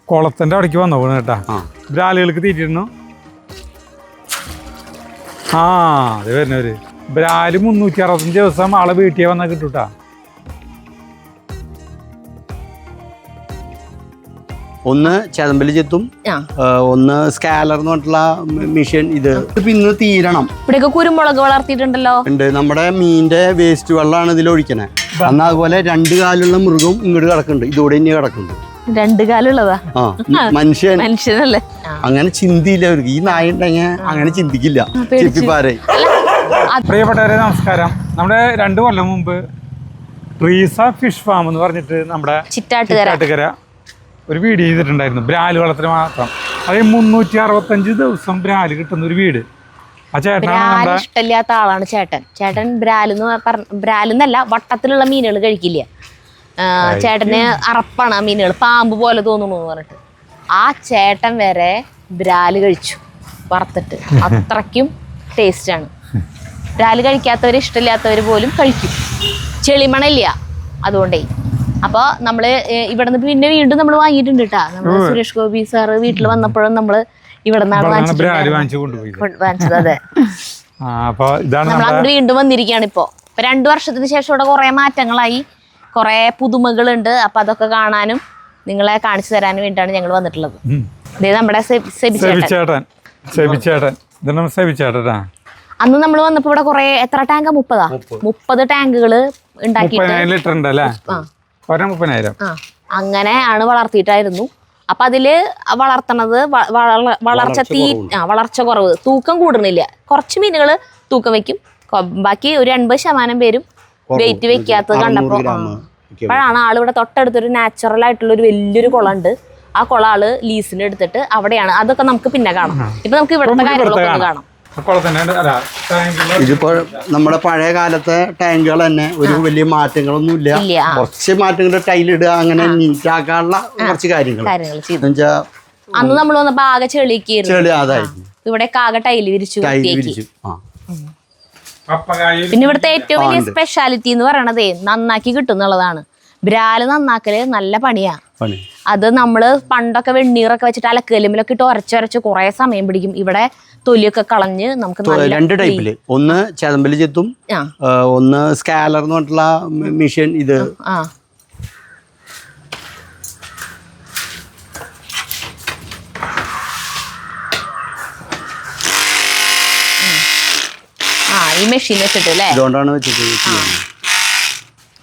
കുളത്തിന്റെ അവിടേക്ക് വന്നു പോണു കേട്ടാ. ബ്രാലുകൾക്ക് തീറ്റിരുന്നു. അത് വരുന്നവര് ബ്രാല് 365 ദിവസം ആളെ വീട്ടിൽ വന്നാൽ കിട്ടൂട്ടാ. ഒന്ന് ചേതമ്പലി ചെത്തും, ഒന്ന് സ്കാലർ എന്ന് പറഞ്ഞിട്ടുള്ള മെഷീൻ. ഇത് ഇന്ന് തീരണം. ഇവിടെയൊക്കെ കുരുമുളക് വളർത്തിയിട്ടുണ്ടല്ലോ. ഉണ്ട്. നമ്മുടെ മീനിന്റെ വേസ്റ്റ് വെള്ളമാണ് ഇതിൽ ഒഴിക്കണേ. അന്ന് അതുപോലെ 2 കാലുള്ള മൃഗവും ഇങ്ങോട്ട് കിടക്കുന്നുണ്ട്. ഇതോടെ ഇനി കിടക്കുന്നുണ്ട്. 2 കാലുള്ളതാ. മനുഷ്യനല്ലേ അങ്ങനെ ചിന്തയില്ല അവർക്ക്. ഈ നായ ഉണ്ടെങ്കിൽ അങ്ങനെ ചിന്തിക്കില്ല. ചെപ്പിപ്പാരെ. പ്രിയപ്പെട്ടവരെ നമസ്കാരം. നമ്മുടെ 2 കൊല്ലം മുമ്പ് ട്രീസ ഫിഷ് ഫാം എന്ന് പറഞ്ഞിട്ട് നമ്മുടെ ചിറ്റാട്ടുകര ഒരു വീഡിയോ ചെയ്തിട്ടുണ്ടായിരുന്നു. ബ്രാല് വളത്തിന് മാത്രം. അതായത് 365 ദിവസം ബ്രാല് കിട്ടുന്ന ഒരു വീട്. ആ ചേട്ടനാണ് ഇഷ്ടമില്ലാത്ത ആളാണ് ചേട്ടൻ ബ്രാലെന്നല്ല, വട്ടത്തിലുള്ള മീനുകൾ കഴിക്കില്ല. ചേട്ടന് അറപ്പാണ് ആ മീനുകൾ, പാമ്പ് പോലെ തോന്നുന്നു എന്ന് പറഞ്ഞിട്ട്. ആ ചേട്ടൻ വരെ ബ്രാല് കഴിച്ചു വറുത്തിട്ട്. അത്രയ്ക്കും ടേസ്റ്റാണ്. ബ്രാല് കഴിക്കാത്തവർ, ഇഷ്ടമില്ലാത്തവർ പോലും കഴിക്കും. ചെളിമണയില്ല അതുകൊണ്ടേ. അപ്പോൾ നമ്മൾ ഇവിടെ നിന്ന് പിന്നെ വീണ്ടും നമ്മൾ വാങ്ങിയിട്ടുണ്ട് കേട്ടാ. നമ്മൾ സുരേഷ് ഗോപി സാറ് വീട്ടിൽ വന്നപ്പോഴും നമ്മൾ ഇവിടെ നിന്നാണ് വാങ്ങിച്ചത്. അതെ, നമ്മൾ അങ്ങോട്ട് വീണ്ടും വന്നിരിക്കുകയാണ്. ഇപ്പോൾ 2 വർഷത്തിന് ശേഷം ഇവിടെ കുറേ മാറ്റങ്ങളായി, കുറേ പുതുമകളുണ്ട്. അപ്പം അതൊക്കെ കാണാനും നിങ്ങളെ കാണിച്ചു തരാനും വേണ്ടിയിട്ടാണ് ഞങ്ങൾ വന്നിട്ടുള്ളത്. ഇത് നമ്മുടെ സെബിച്ചേട്ടൻ. അന്ന് നമ്മൾ വന്നപ്പോൾ ഇവിടെ കുറേ, എത്ര ടാങ്കാ? 30 ടാങ്കുകൾ ഉണ്ടാക്കിയിട്ട് അങ്ങനെ ആണ് വളർത്തിയിട്ടായിരുന്നു. അപ്പൊ അതില് വളർത്തണത് വളർച്ച കുറവ്, തൂക്കം കൂടുന്നില്ല. കുറച്ച് മീനുകൾ തൂക്കം വെക്കും, ബാക്കി ഒരു 80% പേരും വെയിറ്റ് വെക്കാത്തത് കണ്ടപ്പോ അപ്പോഴാണ് ആളിവിടെ തൊട്ടടുത്തൊരു നാച്ചുറൽ ആയിട്ടുള്ള ഒരു വലിയൊരു കുളമുണ്ട്. ആ കുളം ആള് ലീസിന് എടുത്തിട്ട് അവിടെയാണ്. അതൊക്കെ നമുക്ക് പിന്നെ കാണാം. ഇപ്പൊ നമുക്ക് ഇവിടുത്തെ കാര്യങ്ങളൊക്കെ ഒന്ന് കാണാം. ഇതിപ്പോ നമ്മുടെ പഴയ കാലത്തെ ടാങ്കുകൾ തന്നെ ഒരു വലിയ മാറ്റങ്ങളൊന്നും ഇല്ല. കുറച്ച് മാറ്റങ്ങൾ ടൈലിടുക, അങ്ങനെ നീറ്റാക്കാനുള്ള കുറച്ച് കാര്യങ്ങൾ. അന്ന് നമ്മൾ വന്നപ്പോ ആകെ ചെളിയായിരുന്നു. ഇവിടെ ആകെ ടൈല് വിരിച്ചു. പിന്നെ ഇവിടുത്തെ ഏറ്റവും വലിയ സ്പെഷ്യാലിറ്റി എന്ന് പറയണതേ നന്നാക്കി കിട്ടുന്നുള്ളതാണ്. ബ്രാല് നന്നാക്കല് നല്ല പണിയാ. അത് നമ്മള് പണ്ടൊക്കെ വെണ്ണീറൊക്കെ വെച്ചിട്ട് അലക്കല്ലുമ്പിലൊക്കെ ഇട്ട് ഉരച്ചൊരച്ച് കുറെ സമയം പിടിക്കും. ഇവിടെ തൊലിയൊക്കെ കളഞ്ഞ് നമുക്ക് 2 ടൈപ്പില്, ഒന്ന് ചേതമ്പലി ചെത്തും, ഒന്ന് സ്കാലർ എന്ന് പറഞ്ഞിട്ടുള്ള മെഷീൻ. ഇത് ഈ മെഷീൻ വെച്ചിട്ട് ഇതുകൊണ്ടാണ് വെച്ചിട്ട്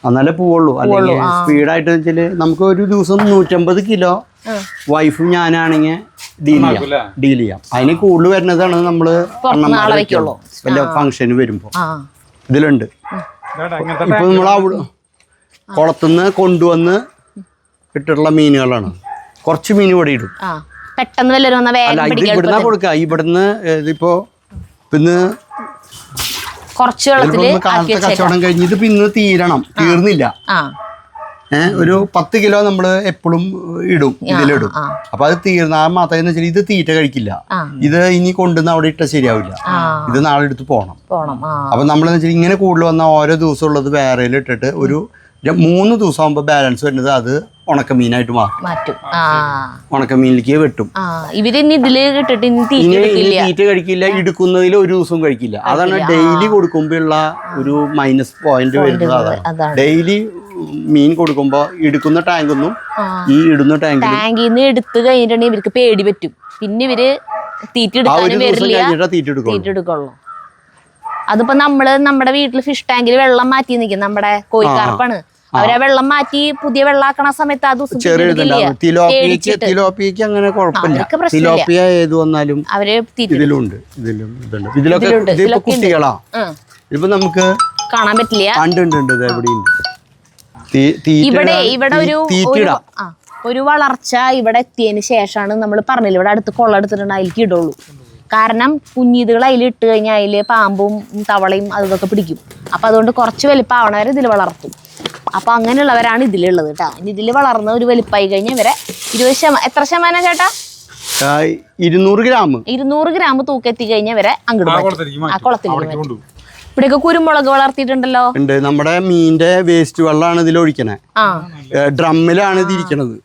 എന്നാലേ പോവുള്ളൂ. അല്ലെങ്കിൽ സ്പീഡായിട്ട് വെച്ചാല് നമുക്ക് ഒരു ദിവസം 150 കിലോ വൈഫും ഞാനാണെങ്കിൽ ഡീൽ ചെയ്യാം. അതിന് കൂടുതൽ വരുന്നതാണ് നമ്മള് വല്ല ഫംഗ്ഷന് വരുമ്പോ. ഇതിലുണ്ട്. ഇപ്പൊ നമ്മൾ കുളത്തുനിന്ന് കൊണ്ടുവന്ന് ഇട്ടിട്ടുള്ള മീനുകളാണ്. കുറച്ച് മീൻ ഇവിടെ ഇടും. അല്ല, ഇത് ഇവിടുന്ന കൊടുക്ക. ഇവിടുന്ന് ഇതിപ്പോ പിന്നെ കാലത്തെ കച്ചവടം കഴിഞ്ഞിട്ട് പിന്നെ തീർന്നില്ല. ഒരു 10 കിലോ നമ്മള് എപ്പോഴും ഇടും, ഇതിലിടും. അപ്പൊ അത് തീർന്നാൽ മാത്രമേ വെച്ചാൽ ഇത് തീറ്റ കഴിക്കില്ല. ഇത് ഇനി കൊണ്ടുവന്ന് അവിടെ ഇട്ടാൽ ശരിയാവില്ല. ഇത് നാളെ എടുത്ത് പോകണം. അപ്പൊ നമ്മളെന്ന് വെച്ചാൽ ഇങ്ങനെ കൂടുതൽ വന്നാൽ ഓരോ ദിവസം ഉള്ളത് വേറെ ഇട്ടിട്ട് ഒരു 3 ദിവസം ആകുമ്പോ ബാലൻസ് വരുന്നത് അത് ഉണക്കമീനായിട്ട് മാറ്റും. ഉണക്കമീനിലേക്ക് വെട്ടും. തീറ്റ കഴിക്കില്ല. എടുക്കുന്നതിൽ ഒരു ദിവസം കഴിക്കില്ല. അതാണ് ഡെയിലി കൊടുക്കുമ്പോഴുള്ള ഒരു മൈനസ് പോയിന്റ് വരുന്നത്. അതാണ് ഡെയിലി മീൻ കൊടുക്കുമ്പോ എടുക്കുന്ന ടാങ്കൊന്നും ഈ ഇടുന്ന ടാങ്കിന്ന് എടുത്തു കഴിഞ്ഞിട്ടുണ്ടെങ്കിൽ ഇവർക്ക് പേടി പറ്റും. പിന്നെ ഇവര് തീറ്റ എടുക്കുള്ളൂ. അതിപ്പോ നമ്മുടെ വീട്ടില് ഫിഷ് ടാങ്കിൽ വെള്ളം മാറ്റി നിൽക്കും. നമ്മുടെ കോഴിക്കാർപ്പാണ്. അവരെ വെള്ളം മാറ്റി പുതിയ വെള്ളാക്കണ സമയത്ത് ആ ദിവസം തിലോപ്പിയക്ക് അങ്ങനെ കുഴപ്പമില്ല. തിലോപ്പിയ ഏത് വന്നാലും ഇതിലുണ്ട്. ഇതിലൊക്കെ കുട്ടികളാ. ഇതിപ്പോ നമുക്ക് കാണാൻ പറ്റില്ല. ഇവിടെ ഒരു വളർച്ച ഇവിടെ എത്തിയതിന് ശേഷമാണ് നമ്മൾ പറഞ്ഞില്ല, ഇവിടെ അടുത്ത് കുളം എടുത്തിട്ടുണ്ട്, അതിലേക്ക് ഇടുള്ളൂ. കാരണം കുഞ്ഞീതുകൾ അതിൽ ഇട്ട് കഴിഞ്ഞാൽ അതിൽ പാമ്പും തവളയും അതൊക്കെ പിടിക്കും. അപ്പം അതുകൊണ്ട് കുറച്ച് വലിപ്പമാവണ വരെ ഇതിൽ വളർത്തും. അപ്പം അങ്ങനെയുള്ളവരാണ് ഇതിലുള്ളത് കേട്ടോ. ഇനി ഇതിൽ വളർന്ന ഒരു വലിപ്പമായി കഴിഞ്ഞാൽ ഇവരെ 20% എത്ര ശതമാനം ചേട്ടാ? 200 ഗ്രാം തൂക്കെത്തി കഴിഞ്ഞാൽ ഇവരെ അങ്ങോട്ട് ആ കുളത്തിൽ. ഇവിടെയൊക്കെ കുരുമുളക് വളർത്തിയിട്ടുണ്ടല്ലോ. ഉണ്ട്. നമ്മുടെ മീനിന്റെ വേസ്റ്റ് വെള്ളമാണ് ഇതിൽ ഒഴിക്കണേ. ഡ്രമ്മിലാണ് ഇത് ഇരിക്കണത്.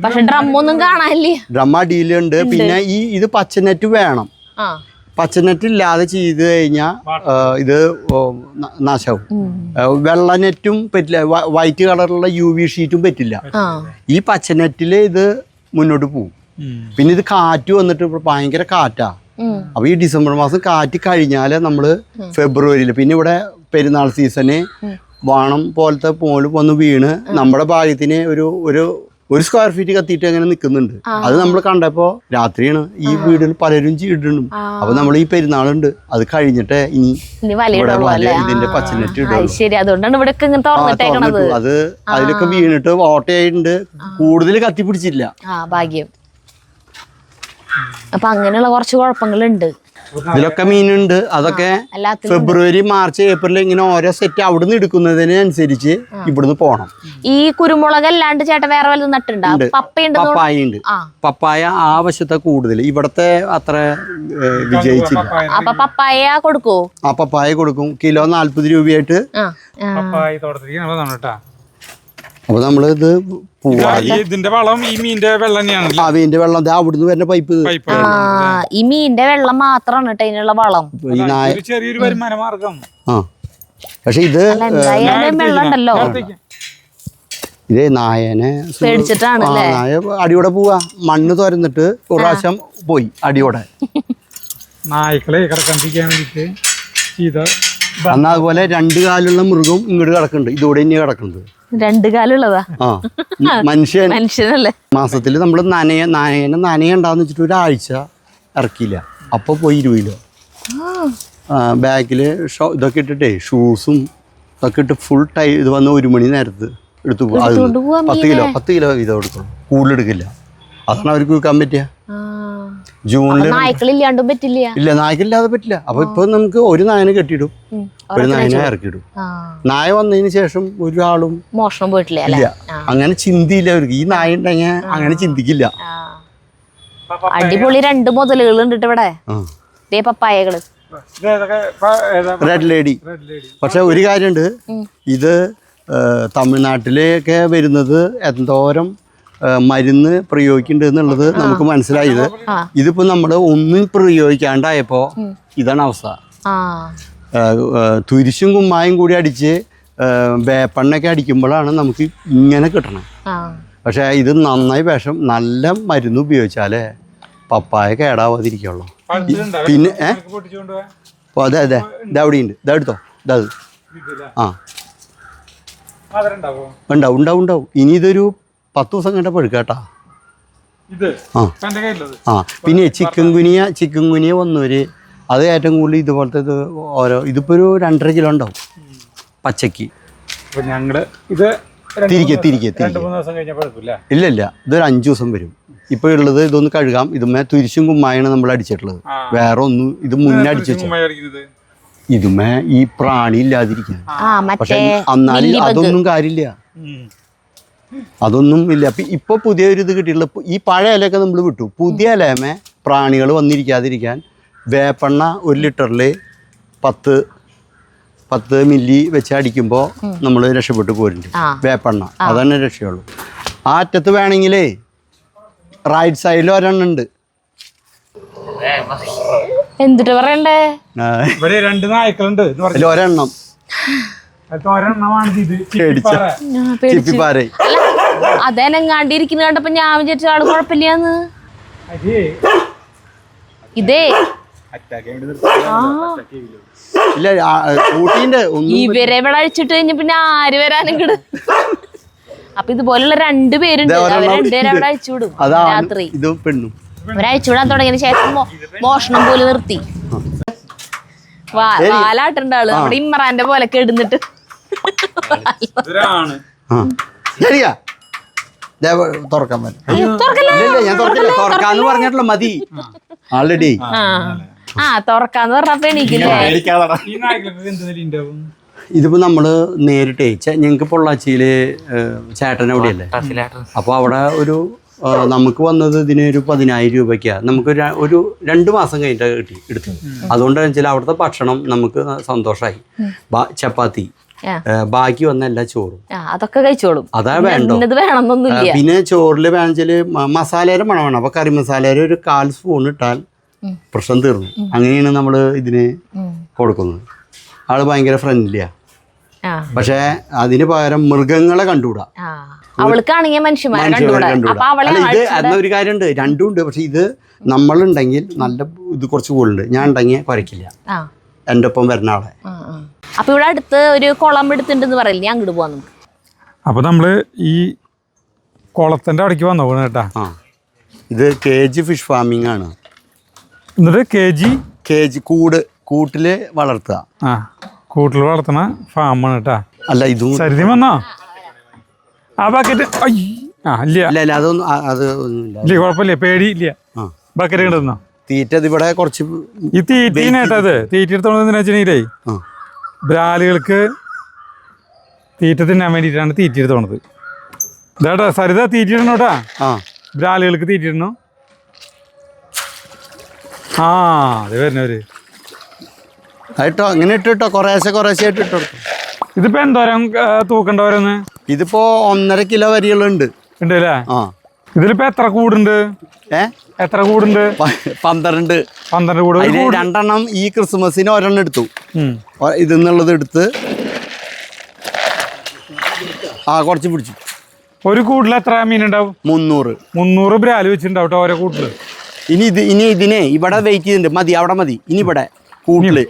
പക്ഷെ ഡ്രമ്മൊന്നും കാണാനില്ലേ. ഡ്രം അടിയിലുണ്ട്. പിന്നെ ഇത് പച്ചനെറ്റ് വേണം. ആ പച്ചനെറ്റ് ഇല്ലാതെ ചെയ്ത് കഴിഞ്ഞാൽ ഇത് നാശാവും. വെള്ള നെറ്റും പറ്റില്ല, വൈറ്റ് കളറുള്ള UV ഷീറ്റും പറ്റില്ല. ഈ പച്ചനെറ്റിൽ ഇത് മുന്നോട്ട് പോകും. പിന്നെ ഇത് കാറ്റ് വന്നിട്ട് ഭയങ്കര കാറ്റാ. അപ്പൊ ഈ ഡിസംബർ മാസം കാറ്റ് കഴിഞ്ഞാല് നമ്മള് ഫെബ്രുവരിയിൽ, പിന്നെ ഇവിടെ പെരുന്നാൾ സീസണ് വാണം പോലത്തെ പോല് വന്ന് വീണ് നമ്മുടെ ഭാഗ്യത്തിന് ഒരു സ്ക്വയർ ഫീറ്റ് കത്തിയിട്ട് അങ്ങനെ നിൽക്കുന്നുണ്ട്. അത് നമ്മൾ കണ്ടപ്പോ രാത്രിയാണ്. ഈ വീടുകൾ പലരും ഇടുന്നു. അപ്പൊ നമ്മൾ ഈ പെരുന്നാളുണ്ട്, അത് കഴിഞ്ഞിട്ട് ഇനി ഇതിന്റെ പച്ചനെറ്റ് ഇടുള്ളൂ. അത് അതിലൊക്കെ വീണിട്ട് ഓട്ടയായിട്ടുണ്ട്. കൂടുതൽ കത്തിപ്പിടിച്ചില്ല. ഭാഗ്യം. അപ്പൊ അങ്ങനെയുള്ള കുറച്ച് കുഴപ്പങ്ങളുണ്ട്. ഇതിലൊക്കെ മീനുണ്ട്. അതൊക്കെ ഫെബ്രുവരി മാർച്ച് ഏപ്രിൽ ഇങ്ങനെ ഓരോ സെറ്റ് അവിടുന്ന് എടുക്കുന്നതിനനുസരിച്ച് ഇവിടുന്ന് പോണം. ഈ കുരുമുളക് അല്ലാണ്ട് ചേട്ടൻ വേറെ വല്ലതും നട്ടുണ്ടോ? പപ്പായ ഉണ്ട്. പപ്പായ ആവശ്യത്തെ കൂടുതൽ, ഇവിടത്തെ അത്ര വിജയിച്ചില്ല. അപ്പൊ പപ്പായ കൊടുക്കോ? ആ പപ്പായ കൊടുക്കും. കിലോ 40 രൂപയായിട്ട്. അപ്പൊ നമ്മളിത് ഇതിന്റെ വളം ഈ മീനിന്റെ വെള്ളം തന്നെയാണ്. ആ മീനിന്റെ വെള്ളം അവിടുന്ന് വരുന്ന പൈപ്പ്. ഈ മീനിന്റെ വെള്ളം മാത്രമാണ് കേട്ടോ ഇതിനുള്ള വളം. ചെറിയൊരു വരുമാന മാർഗം. ആ പക്ഷെ ഇത് വെള്ളം ഉണ്ടല്ലോ. ഇതേ നായനെ പേടിച്ചിട്ടാണ്. നായ അടിയോടെ പോവാ. മണ്ണ് തുരന്നിട്ട് ഒരു പ്രാവശ്യം പോയി അടിയോടെ. നായ്ക്കളെ കിടക്കാണ്ടിരിക്കാൻ വേണ്ടിട്ട് ചെയ്ത. അന്ന് അതുപോലെ 2 കാലുള്ള മൃഗം ഇങ്ങോട്ട് കിടക്കുന്നുണ്ട്. ഇതോടെ ഇനി കിടക്കുന്നുണ്ട്. 2 കാലുള്ളതാ. ആ മനുഷ്യനല്ലേ. മാസത്തിൽ നമ്മൾ നായനെ നനയുണ്ടാന്ന് വെച്ചിട്ട് ഒരാഴ്ച ഇറക്കിയില്ല. അപ്പൊ പോയി 20 കിലോ. ബാക്കില് ഇതൊക്കെ ഇട്ടിട്ടേ ഷൂസും ഇതൊക്കെ ഇട്ട് ഫുൾ ഇത് വന്ന് 1 മണി നേരത്ത് എടുത്തു പോകും. 10 കിലോ ഇത് കൊടുക്കുള്ളൂ, കൂടുതലെടുക്കില്ല. അതാണ് അവർക്ക് വിൽക്കാൻ പറ്റിയ. ജൂണില് നായ്ക്കളില്ലാണ്ടും പറ്റില്ല. ഇല്ല, നായ്ക്കളില്ലാതെ പറ്റില്ല. അപ്പൊ ഇപ്പൊ നമുക്ക് ഒരു നായനെ കെട്ടിയിടും, ഒരു നായനെ ഇറക്കിയിടും. നായ വന്നതിന് ശേഷം ഒരാളും മോഷണം പോയിട്ടില്ല. ഇല്ല, അങ്ങനെ ചിന്തയില്ല അവർക്ക്. ഈ നായ ഉണ്ടെങ്കിൽ അങ്ങനെ ചിന്തിക്കില്ല. അടിപൊളി 2 മുതലുകൾ ഉണ്ട് ഇവിടെ. പപ്പായകള് റെഡ് ലേഡി. പക്ഷെ ഒരു കാര്യമുണ്ട്, ഇത് തമിഴ്നാട്ടിലേക്ക് വരുന്നത് എന്തോരം മരുന്ന് പ്രയോഗിക്കുന്നുണ്ട് എന്നുള്ളത് നമുക്ക് മനസ്സിലായത്. ഇതിപ്പോ നമ്മള് ഒന്നും പ്രയോഗിക്കാണ്ടായപ്പോ ഇതാണ് അവസ്ഥ. തുരിശും കുമ്മായും കൂടി അടിച്ച് വേപ്പെണ്ണൊക്കെ അടിക്കുമ്പോഴാണ് നമുക്ക് ഇങ്ങനെ കിട്ടണം. പക്ഷെ ഇത് നന്നായി വിഷം, നല്ല മരുന്ന് ഉപയോഗിച്ചാലേ പപ്പായ കേടാവാതിരിക്കുള്ളൂ. പിന്നെ അതെ അതെ ഇതവിടെ ഉണ്ട്. ഇതെടുത്തോ, ഇതത്. ആ ഉണ്ടാവും ഉണ്ടാവും ഉണ്ടാവും. ഇനി ഇതൊരു 10 ദിവസം കണ്ട പഴുക്കാട്ടാ. ആ പിന്നെ ചിക്കൻ ഗുനിയ വന്നവര് അത് ഏറ്റവും കൂടുതൽ ഇതുപോലത്തെ ഇതിപ്പോ ഒരു 2.5 കിലോ ഉണ്ടാവും പച്ചക്ക്. ഇല്ല ഇല്ല, ഇതൊരു 5 ദിവസം വരും. ഇപ്പൊ ഉള്ളത് ഇതൊന്ന് കഴുകാം. ഇതുമേ തുരിശും കുമ്മായാണ് നമ്മൾ അടിച്ചിട്ടുള്ളത്. വേറെ ഒന്നും ഇത് മുന്നേ അടിച്ചു വെച്ചത്. ഇതുമേ ഈ പ്രാണി ഇല്ലാതിരിക്കാൻ. പക്ഷെ എന്നാലും അതൊന്നും കാര്യമില്ല, അതൊന്നും ഇല്ല. ഇപ്പൊ പുതിയൊരു ഇത് കിട്ടിയിട്ടുള്ള ഈ പഴയ ഇലയൊക്കെ നമ്മൾ വിട്ടു. പുതിയ ഇലയമേ പ്രാണികൾ വന്നിരിക്കാതിരിക്കാൻ വേപ്പെണ്ണ 1 ലിറ്ററിൽ 10 മില്ലി വെച്ച് അടിക്കുമ്പോൾ നമ്മൾ രക്ഷപ്പെട്ടു പോരുന്നുണ്ട്. വേപ്പെണ്ണ അതന്നെ രക്ഷയുള്ളൂ. ആ അറ്റത്ത് വേണമെങ്കിലേ റൈറ്റ് സൈഡിൽ ഒരെണ്ണം ഉണ്ട്. എന്തിട്ട് പറയണ്ടേ, ഇവിടെ 2 നായ്ക്കളുണ്ട്. ഒരെണ്ണം ചിപ്പിപ്പാറ. അതെനെങ്ങാണ്ടിരിക്കുന്ന കണ്ടപ്പോ ഞാൻ വിചാരിച്ച ആള് കുഴപ്പമില്ലാന്ന്. ഇതേ ഇല്ല ഇവരെ ഇവിടെ അഴിച്ചിട്ട് കഴിഞ്ഞ പിന്നെ ആര് വരാനും കിട്. അപ്പൊ ഇതുപോലുള്ള 2 പേരുണ്ട്. അവർ 2 പേരെ അവിടെ അഴിച്ചുവിടും രാത്രി. അവരഴിച്ചുവിടാൻ തുടങ്ങിയതിന് ശേഷം മോഷണം പോലെ നിർത്തി. വാലാട്ടുണ്ട് ആള് നമ്മുടെ ഇമ്രാന്റെ പോലെ കെടുന്നിട്ട്. തുറക്കാൻ പറഞ്ഞിട്ടുള്ള മതി ആൾറെഡി. തുറക്കാന്ന് പറഞ്ഞപ്പോ എണീക്കില്ലേ. ഇതിപ്പോ നമ്മള് നേരിട്ടേ ഞങ്ങക്ക് പൊള്ളാച്ചിയില് ചേട്ടൻ അവിടെയല്ലേ, അപ്പൊ അവിടെ ഒരു നമുക്ക് വന്നത് ഇതിന് ഒരു 10,000 രൂപയ്ക്കാണ്. നമുക്ക് ഒരു 2 മാസം കഴിഞ്ഞിട്ട് എടുത്തത്. അതുകൊണ്ടാണെന്ന് വെച്ചാൽ അവിടുത്തെ ഭക്ഷണം നമുക്ക് സന്തോഷമായി. ചപ്പാത്തി ബാക്കി വന്ന എല്ലാ ചോറും അതൊക്കെ കഴിച്ചോളും. അതാ വേണ്ടോ. വേണമെന്നൊന്നുമില്ല. പിന്നെ ചോറില് വേണമെച്ചാല് മസാലയുടെ മണമാണ്. അപ്പൊ കറി മസാലയുടെ ഒരു 1/4 സ്പൂൺ ഇട്ടാൽ പ്രശ്നം തീർന്നു. അങ്ങനെയാണ് നമ്മൾ ഇതിന് കൊടുക്കുന്നത്. ആള് ഭയങ്കര ഫ്രണ്ട്ലിയാ. പക്ഷെ അതിന് പകരം മൃഗങ്ങളെ കണ്ടുകൂടാ. അവൾക്കാണെങ്കിൽ മനുഷ്യന്മാരെ കണ്ടുകൂടാ. ഇത് എന്നൊരു കാര്യമുണ്ട്, രണ്ടും ഉണ്ട്. പക്ഷെ ഇത് നമ്മളുണ്ടെങ്കിൽ നല്ല ഇത് കുറച്ച് കൂടുതലുണ്ട്. ഞാൻ ഉണ്ടെങ്കിൽ കുരയ്ക്കില്ല എൻ്റെ ഒപ്പം വരുന്ന ആളെ. അപ്പൊ ഇവിടെ അടുത്ത് ഒരു കുളം എടുത്തിട്ടുണ്ടെന്ന് പറയില്ല, ഞാൻ അങ്ങോട്ട് പോവാൻ നമുക്ക്. അപ്പൊ നമ്മള് ഈ കുളത്തിന്റെ അവിടേക്ക് വന്നോ കേട്ടാ. ഇത് കേജ് ഫിഷ് ഫാമിംഗ് ആണ്. എന്നിട്ട് കേജ് കൂട്ടില് വളർത്തുക. കൂട്ടിൽ വളർത്തണ ഫാമാണ് കേട്ടാ. അല്ല ഇതും സരിതി വന്നോ ആ ബക്കറ്റ്. ഇല്ല അതൊന്നും അത് ഇല്ല, കുഴപ്പമില്ല, പേടിയില്ല. ബക്കറ്റ് കിട്ടുന്നോ തീറ്റ ഇവിടെ കുറച്ച് ഈ തീറ്റീനേട്ടത് തീറ്റ എടുത്തോണ്ടെന്ന് വെച്ചിട്ടുണ്ടെങ്കിലേ ബ്രാലുകൾക്ക് തീറ്റ തിന്നാൻ വേണ്ടിയിട്ടാണ് തീറ്റ എടുത്തോണത്. ഇതാട്ടാ സരിത തീറ്റ ഇടണോട്ടാ. ബ്രാലുകൾക്ക് തീറ്റ ഇടണോ. അത് വരുന്നവര് ഇട്ടോ അങ്ങനെ ഇട്ടോ കുറേശ്ശെ ആയിട്ട് ഇട്ടോ. ഇതിപ്പോ എന്തോരം തൂക്കണ്ടവരൊന്ന്. ഇതിപ്പോ 1.5 കിലോ വരെയുള്ളുണ്ട് ഉണ്ട് അല്ലേ. ഇതിലിപ്പോ എത്ര കൂടുണ്ട്? എത്ര കൂടുണ്ട്? 12 കൂട്. 2 ഈ ക്രിസ്മസിന് 1 എടുത്തു. ഇതെന്നുള്ളത് എടുത്ത് കുറച്ച് പിടിച്ചു. ഒരു കൂട്ടിൽ എത്ര മീൻ ഉണ്ടാവും? 300 ബ്രാല് വെച്ചിട്ടുണ്ടാവും ഓരോ കൂട്ടില്. ഇനി ഇതിനെ ഇവിടെ വെയിറ്റ് ചെയ്തിട്ടുണ്ട്. മതി, അവിടെ മതി. ഇനി ഇവിടെ കൂട്ടില്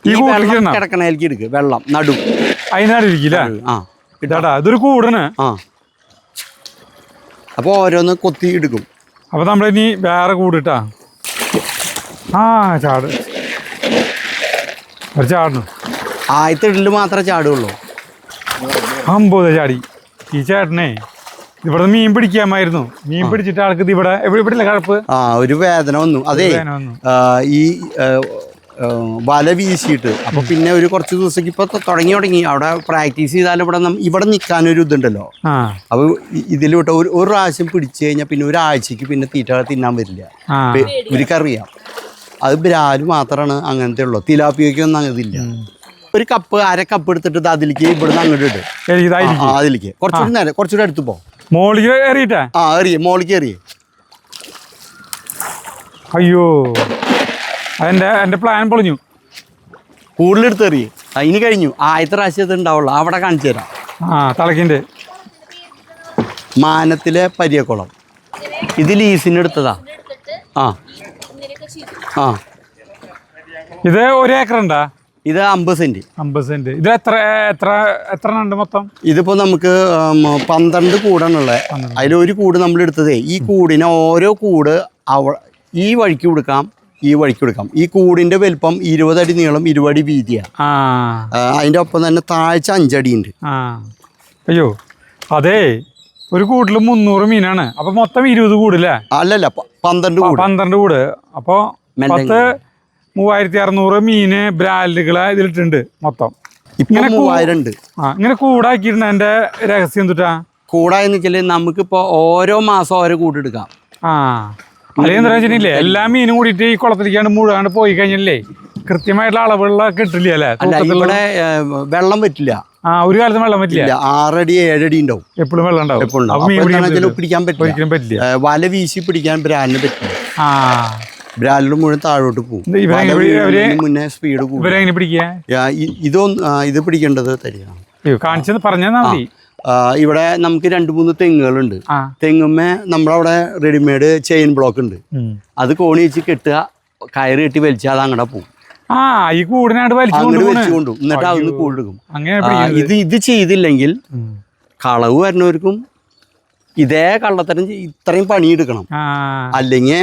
ഈ കൂട്ടിൽ കിടക്കണേലേക്ക് എടുക്ക്. വെള്ളം നടു അതിനാടിരിക്കില്ല. ഇതാടാ ഇതൊരു കൂടാണ്. അപ്പൊ ഓരോന്ന് കൊത്തി എടുക്കും. അപ്പൊ നമ്മളിനി വേറെ കൂടിട്ടാ. ചാട് ചാടണം. ആദ്യത്തെ ഇടല് മാത്രമേ ചാടുള്ളൂ. 50 ചാടി. ഈ ചേട്ടനെ ഇവിടെ മീൻ പിടിക്കാമായിരുന്നു. മീൻ പിടിച്ചിട്ട് ആൾക്ക് ഇവിടെ ഇവിടെ കഴപ്പ് ഒരു വേദന വന്നു. അതെ, ഈ വല വീശിയിട്ട്. അപ്പൊ പിന്നെ ഒരു കുറച്ച് ദിവസത്തേക്ക് ഇപ്പൊ തുടങ്ങി അവിടെ പ്രാക്ടീസ് ചെയ്താൽ ഇവിടെ നിൽക്കാനൊരു ഇതുണ്ടല്ലോ. അപ്പൊ ഇതിലോട്ട് ഒരു പ്രാവശ്യം പിടിച്ചു കഴിഞ്ഞാൽ പിന്നെ ഒരാഴ്ചക്ക് പിന്നെ തീറ്റ തിന്നാൻ വരില്ല. ഇവർക്കറിയാം. അത് ബ്രാല് മാത്രമാണ് അങ്ങനത്തെ ഉള്ളു. തിലാപ്പിയൊന്നും അങ്ങനെ ഇതില്ല. ഒരു അര കപ്പ് എടുത്തിട്ട് അതിലേക്ക് ഇവിടുന്ന് അങ്ങോട്ട് ഇട്ട് അതിലേക്ക് കുറച്ചുകൂടി നേരം കുറച്ചുകൂടി അടുത്ത് പോ. മോളിക്ക് എറിയിട്ടാ. മോളിക്ക് എറിയേ. അയ്യോ, എന്റെ പ്ലാൻ പൊളിഞ്ഞു. കൂടുതലെടുത്ത് എറിയേ. ഇനി കഴിഞ്ഞു. ആദ്യത്തെ പ്രാവശ്യത്ത് ഉണ്ടാവുള്ളൂ. അവിടെ കാണിച്ചു തരാം. തളക്കിന്റെ മാനത്തിലെ പരിയക്കുളം. ഇത് ലീസിന് എടുത്തതാ. ഇത് 1 ഏക്കർ ഉണ്ടാ? ഇത് 50 സെന്റ്. 50 സെന്റ്. ഇത് എത്ര ഉണ്ട് മൊത്തം? ഇതിപ്പോ നമുക്ക് 12 കൂടാണുള്ളത്. അതിലൊരു കൂട് നമ്മൾ എടുത്തതേ. ഈ കൂടിന് ഓരോ കൂട് ഈ വഴിക്ക് കൊടുക്കാം, ഈ വഴിക്ക് കൊടുക്കാം. ഈ കൂടിന്റെ വലിപ്പം 20 അടി നീളം, 20 അടി വീതിയാണ്. അതിന്റെ ഒപ്പം തന്നെ താഴ്ച 5 അടി ഉണ്ട്. അയ്യോ, അതെ, ഒരു കൂട്ടില് 300 മീനാണ്. അപ്പൊ മൊത്തം 20 കൂടല്ലേ? അല്ലല്ല, 12 കൂട്. അപ്പൊ 3600 മീന് ബ്രാലുകളെ ഇതിലിട്ടുണ്ട് മൊത്തം. ഇങ്ങനെ 3000 ഉണ്ട്. ഇങ്ങനെ കൂടാക്കിയിട്ടുണ്ട്. എന്റെ രഹസ്യം എന്തുട്ടാ? കൂടാന്ന് വെച്ചാല് നമുക്കിപ്പോ ഓരോ മാസം ഓരോ കൂടെടുക്കാം. അല്ലെങ്കിൽ എന്താ വെച്ചിട്ടില്ലേ, എല്ലാ മീനും കൂടിയിട്ട് ഈ കുളത്തിലേക്കാണ്ട് മുഴുകാണ്ട് പോയി കഴിഞ്ഞല്ലേ കൃത്യമായിട്ടുള്ള അളവുള്ള കിട്ടില്ല അല്ലേ? ഇവിടെ വെള്ളം പറ്റില്ല. ഒരു കാലത്ത് വെള്ളം പറ്റില്ല. 6 അടി 7 അടി ഉണ്ടാവും. എപ്പോഴും വെള്ളം ഉണ്ടാവും. പിടിക്കാൻ പറ്റില്ല. വല വീശി പിടിക്കാൻ ബ്രാലിന് പറ്റില്ല. ബ്രാലിന് മുഴുവൻ താഴോട്ട് പോകും. മുന്നേ സ്പീഡ് കൂടും. ഇത് പിടിക്കേണ്ടത് തരികയാണ്. പറഞ്ഞാൽ മതി. ഇവിടെ നമുക്ക് 2-3 തെങ്ങുകളുണ്ട്. തെങ്ങുമ്മേ നമ്മളവിടെ റെഡിമെയ്ഡ് ചെയിൻ ബ്ലോക്ക് ഉണ്ട്. അത് കോണി വെച്ച് കെട്ടുക, കയറ് കെട്ടി വലിച്ചാൽ അത് അങ്ങടെ പോകും. ഈ കൂടിനായിട്ട് വലിച്ചു കൊണ്ടും എന്നിട്ട് അതൊന്ന് കൂടെടുക്കും. ഇത് ചെയ്തില്ലെങ്കിൽ കളവ് വരുന്നവർക്കും ഇതേ കള്ളത്തരം ഇത്രയും പണിയെടുക്കണം. അല്ലെങ്കിൽ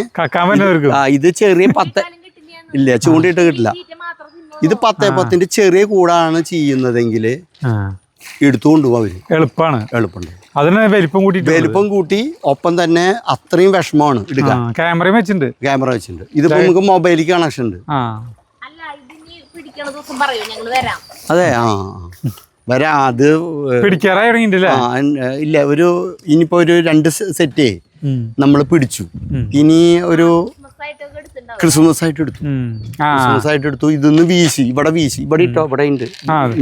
ഇത് ചെറിയ 10 ഇല്ല, ചൂണ്ടിയിട്ട് കിട്ടില്ല. ഇത് 10-10 ചെറിയ കൂടാണ് ചെയ്യുന്നതെങ്കിൽ എടുത്തുകൊണ്ട് പോവാൻ എളുപ്പമുണ്ട്. അതിന് വലിപ്പം കൂട്ടി ഒപ്പം തന്നെ അത്രയും വിഷമമാണ് എടുക്കാൻ. ക്യാമറ വെച്ചിട്ടുണ്ട്. ഇതിപ്പോ നമുക്ക് മൊബൈലിൽ കണക്ഷൻ ഉണ്ട്. അതെ, വരാം. അത് ഇല്ല, ഇനിയിപ്പോ ഒരു 2 സെറ്റ് നമ്മൾ പിടിച്ചു. ഇനി ഒരു ക്രിസ്മസ് ആയിട്ട് എടുത്തു. ക്രിസ്മസ് ആയിട്ട് എടുത്തു. ഇതിന്ന് വീശി ഇവിടെ ഇട്ടോ ഇവിടെ ഉണ്ട്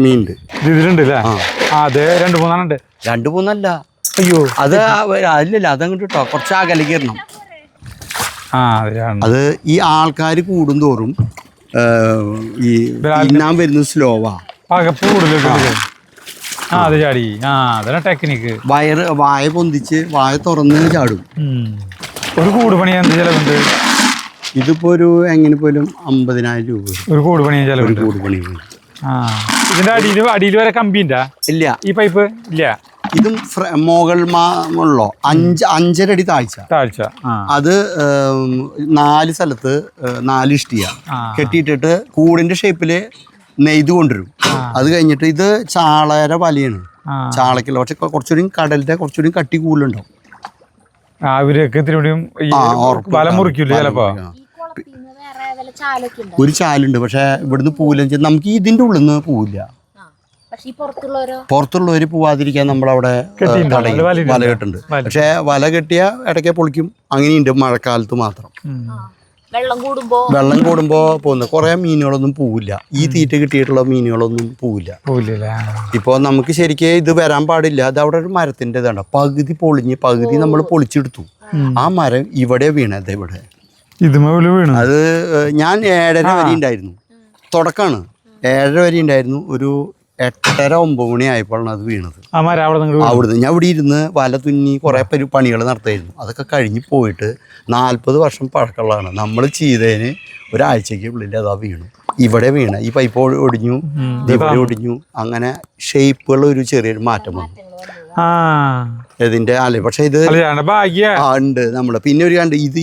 മീനുണ്ട്. ഇതിലുണ്ട് അല്ലേ? അതെ, 2-3 ഉണ്ട്. 2-3 അയ്യോ, അത് അല്ലല്ല, അതങ്ങോട്ട് കേട്ടോ കുറച്ച് അകലേക്ക് ഇടണം. അത് ഈ ആൾക്കാർ കൂടുന്തോറും ഈ തിന്നാൻ വരുന്നത് സ്ലോവാ. ടെക്നിക്ക്. വായ പൊന്തിച്ച് വായ തുറന്ന് ചാടും. ഒരു കൂട് പണിയാൻ എന്ത് ചെലവുണ്ട്? ഇതിപ്പോ ഒരു എങ്ങനെ പോലും 50,000 രൂപ ഒരു കൂട് പണിയാൻ ചെലവുണ്ട്. കൂട് പണി. ഇതിന്റെ അടിയിൽ വരെ കമ്പിന്റെ ഇല്ല, ഈ പൈപ്പ് ഇല്ല. ഇതും മുകൾ ഉള്ളോ 5.5 അടി താഴ്ച. അത് 4 സ്ഥലത്ത് 4 ഇഷ്ടിക കെട്ടിയിട്ടിട്ട് കൂടിന്റെ ഷേപ്പില് നെയ്ത് കൊണ്ടുവരും. അത് കഴിഞ്ഞിട്ട് ഇത് ചാളയുടെ വലയാണ്. ചാളക്കുള്ള പക്ഷെ കുറച്ചുകൂടി കടലിന്റെ കുറച്ചുകൂടി കട്ടി കൂടുതലുണ്ടാവും. അവരൊക്കെ വല മുറിക്കില്ല ചിലപ്പോ. ഒരു ചാലുണ്ട്, പക്ഷെ ഇവിടുന്ന് പോവില്ല. നമുക്ക് ഇതിന്റെ ഉള്ളിൽ നിന്ന് പോവില്ല. പുറത്തുള്ളവര് പോവാതിരിക്കാൻ നമ്മളവിടെ വല കെട്ടുണ്ട്. പക്ഷെ വല കെട്ടിയ ഇടയ്ക്ക് പൊളിക്കും. അങ്ങനെയുണ്ട് മഴക്കാലത്ത് മാത്രം. വെള്ളം കൂടുമ്പോ പോകുന്ന കുറെ മീനുകളൊന്നും പോവില്ല. ഈ തീറ്റ കിട്ടിയിട്ടുള്ള മീനുകളൊന്നും പോവില്ല. ഇപ്പൊ നമുക്ക് ശരിക്കും ഇത് വരാൻ പാടില്ല. അത് അവിടെ ഒരു മരത്തിന്റെ ഇതാണ്, പകുതി പൊളിഞ്ഞ് പകുതി നമ്മൾ പൊളിച്ചെടുത്തു. ആ മരം ഇവിടെ വീണത്. ഇവിടെ അത് ഞാൻ 7:30 വരെ ഉണ്ടായിരുന്നു. തുടക്കമാണ് 7:30 വരെ ഉണ്ടായിരുന്നു. ഒരു 8:30-9 മണി ആയപ്പോഴാണ് അത് വീണത്. അവിടുന്ന് ഞാൻ ഇവിടെ ഇരുന്ന് വല തുന്നി കുറെ പണികൾ നടത്തായിരുന്നു. അതൊക്കെ കഴിഞ്ഞ് പോയിട്ട് 40 വർഷം പഴക്കമുള്ളതാണ്. നമ്മൾ ചെയ്തതിന് ഒരാഴ്ചയ്ക്ക് ഉള്ളിൽ അതാ വീണു. ഇവിടെ വീണ ഈ പൈപ്പ് ഒടിഞ്ഞു, ഇവിടെ ഒടിഞ്ഞു. അങ്ങനെ ഷേപ്പുകൾ ഒരു ചെറിയൊരു മാറ്റം വന്നു ഇതിന്റെ. അല്ലെ പക്ഷെ ഇത് ഉണ്ട് നമ്മള്. പിന്നെ ഒരു കണ്ട് ഇത്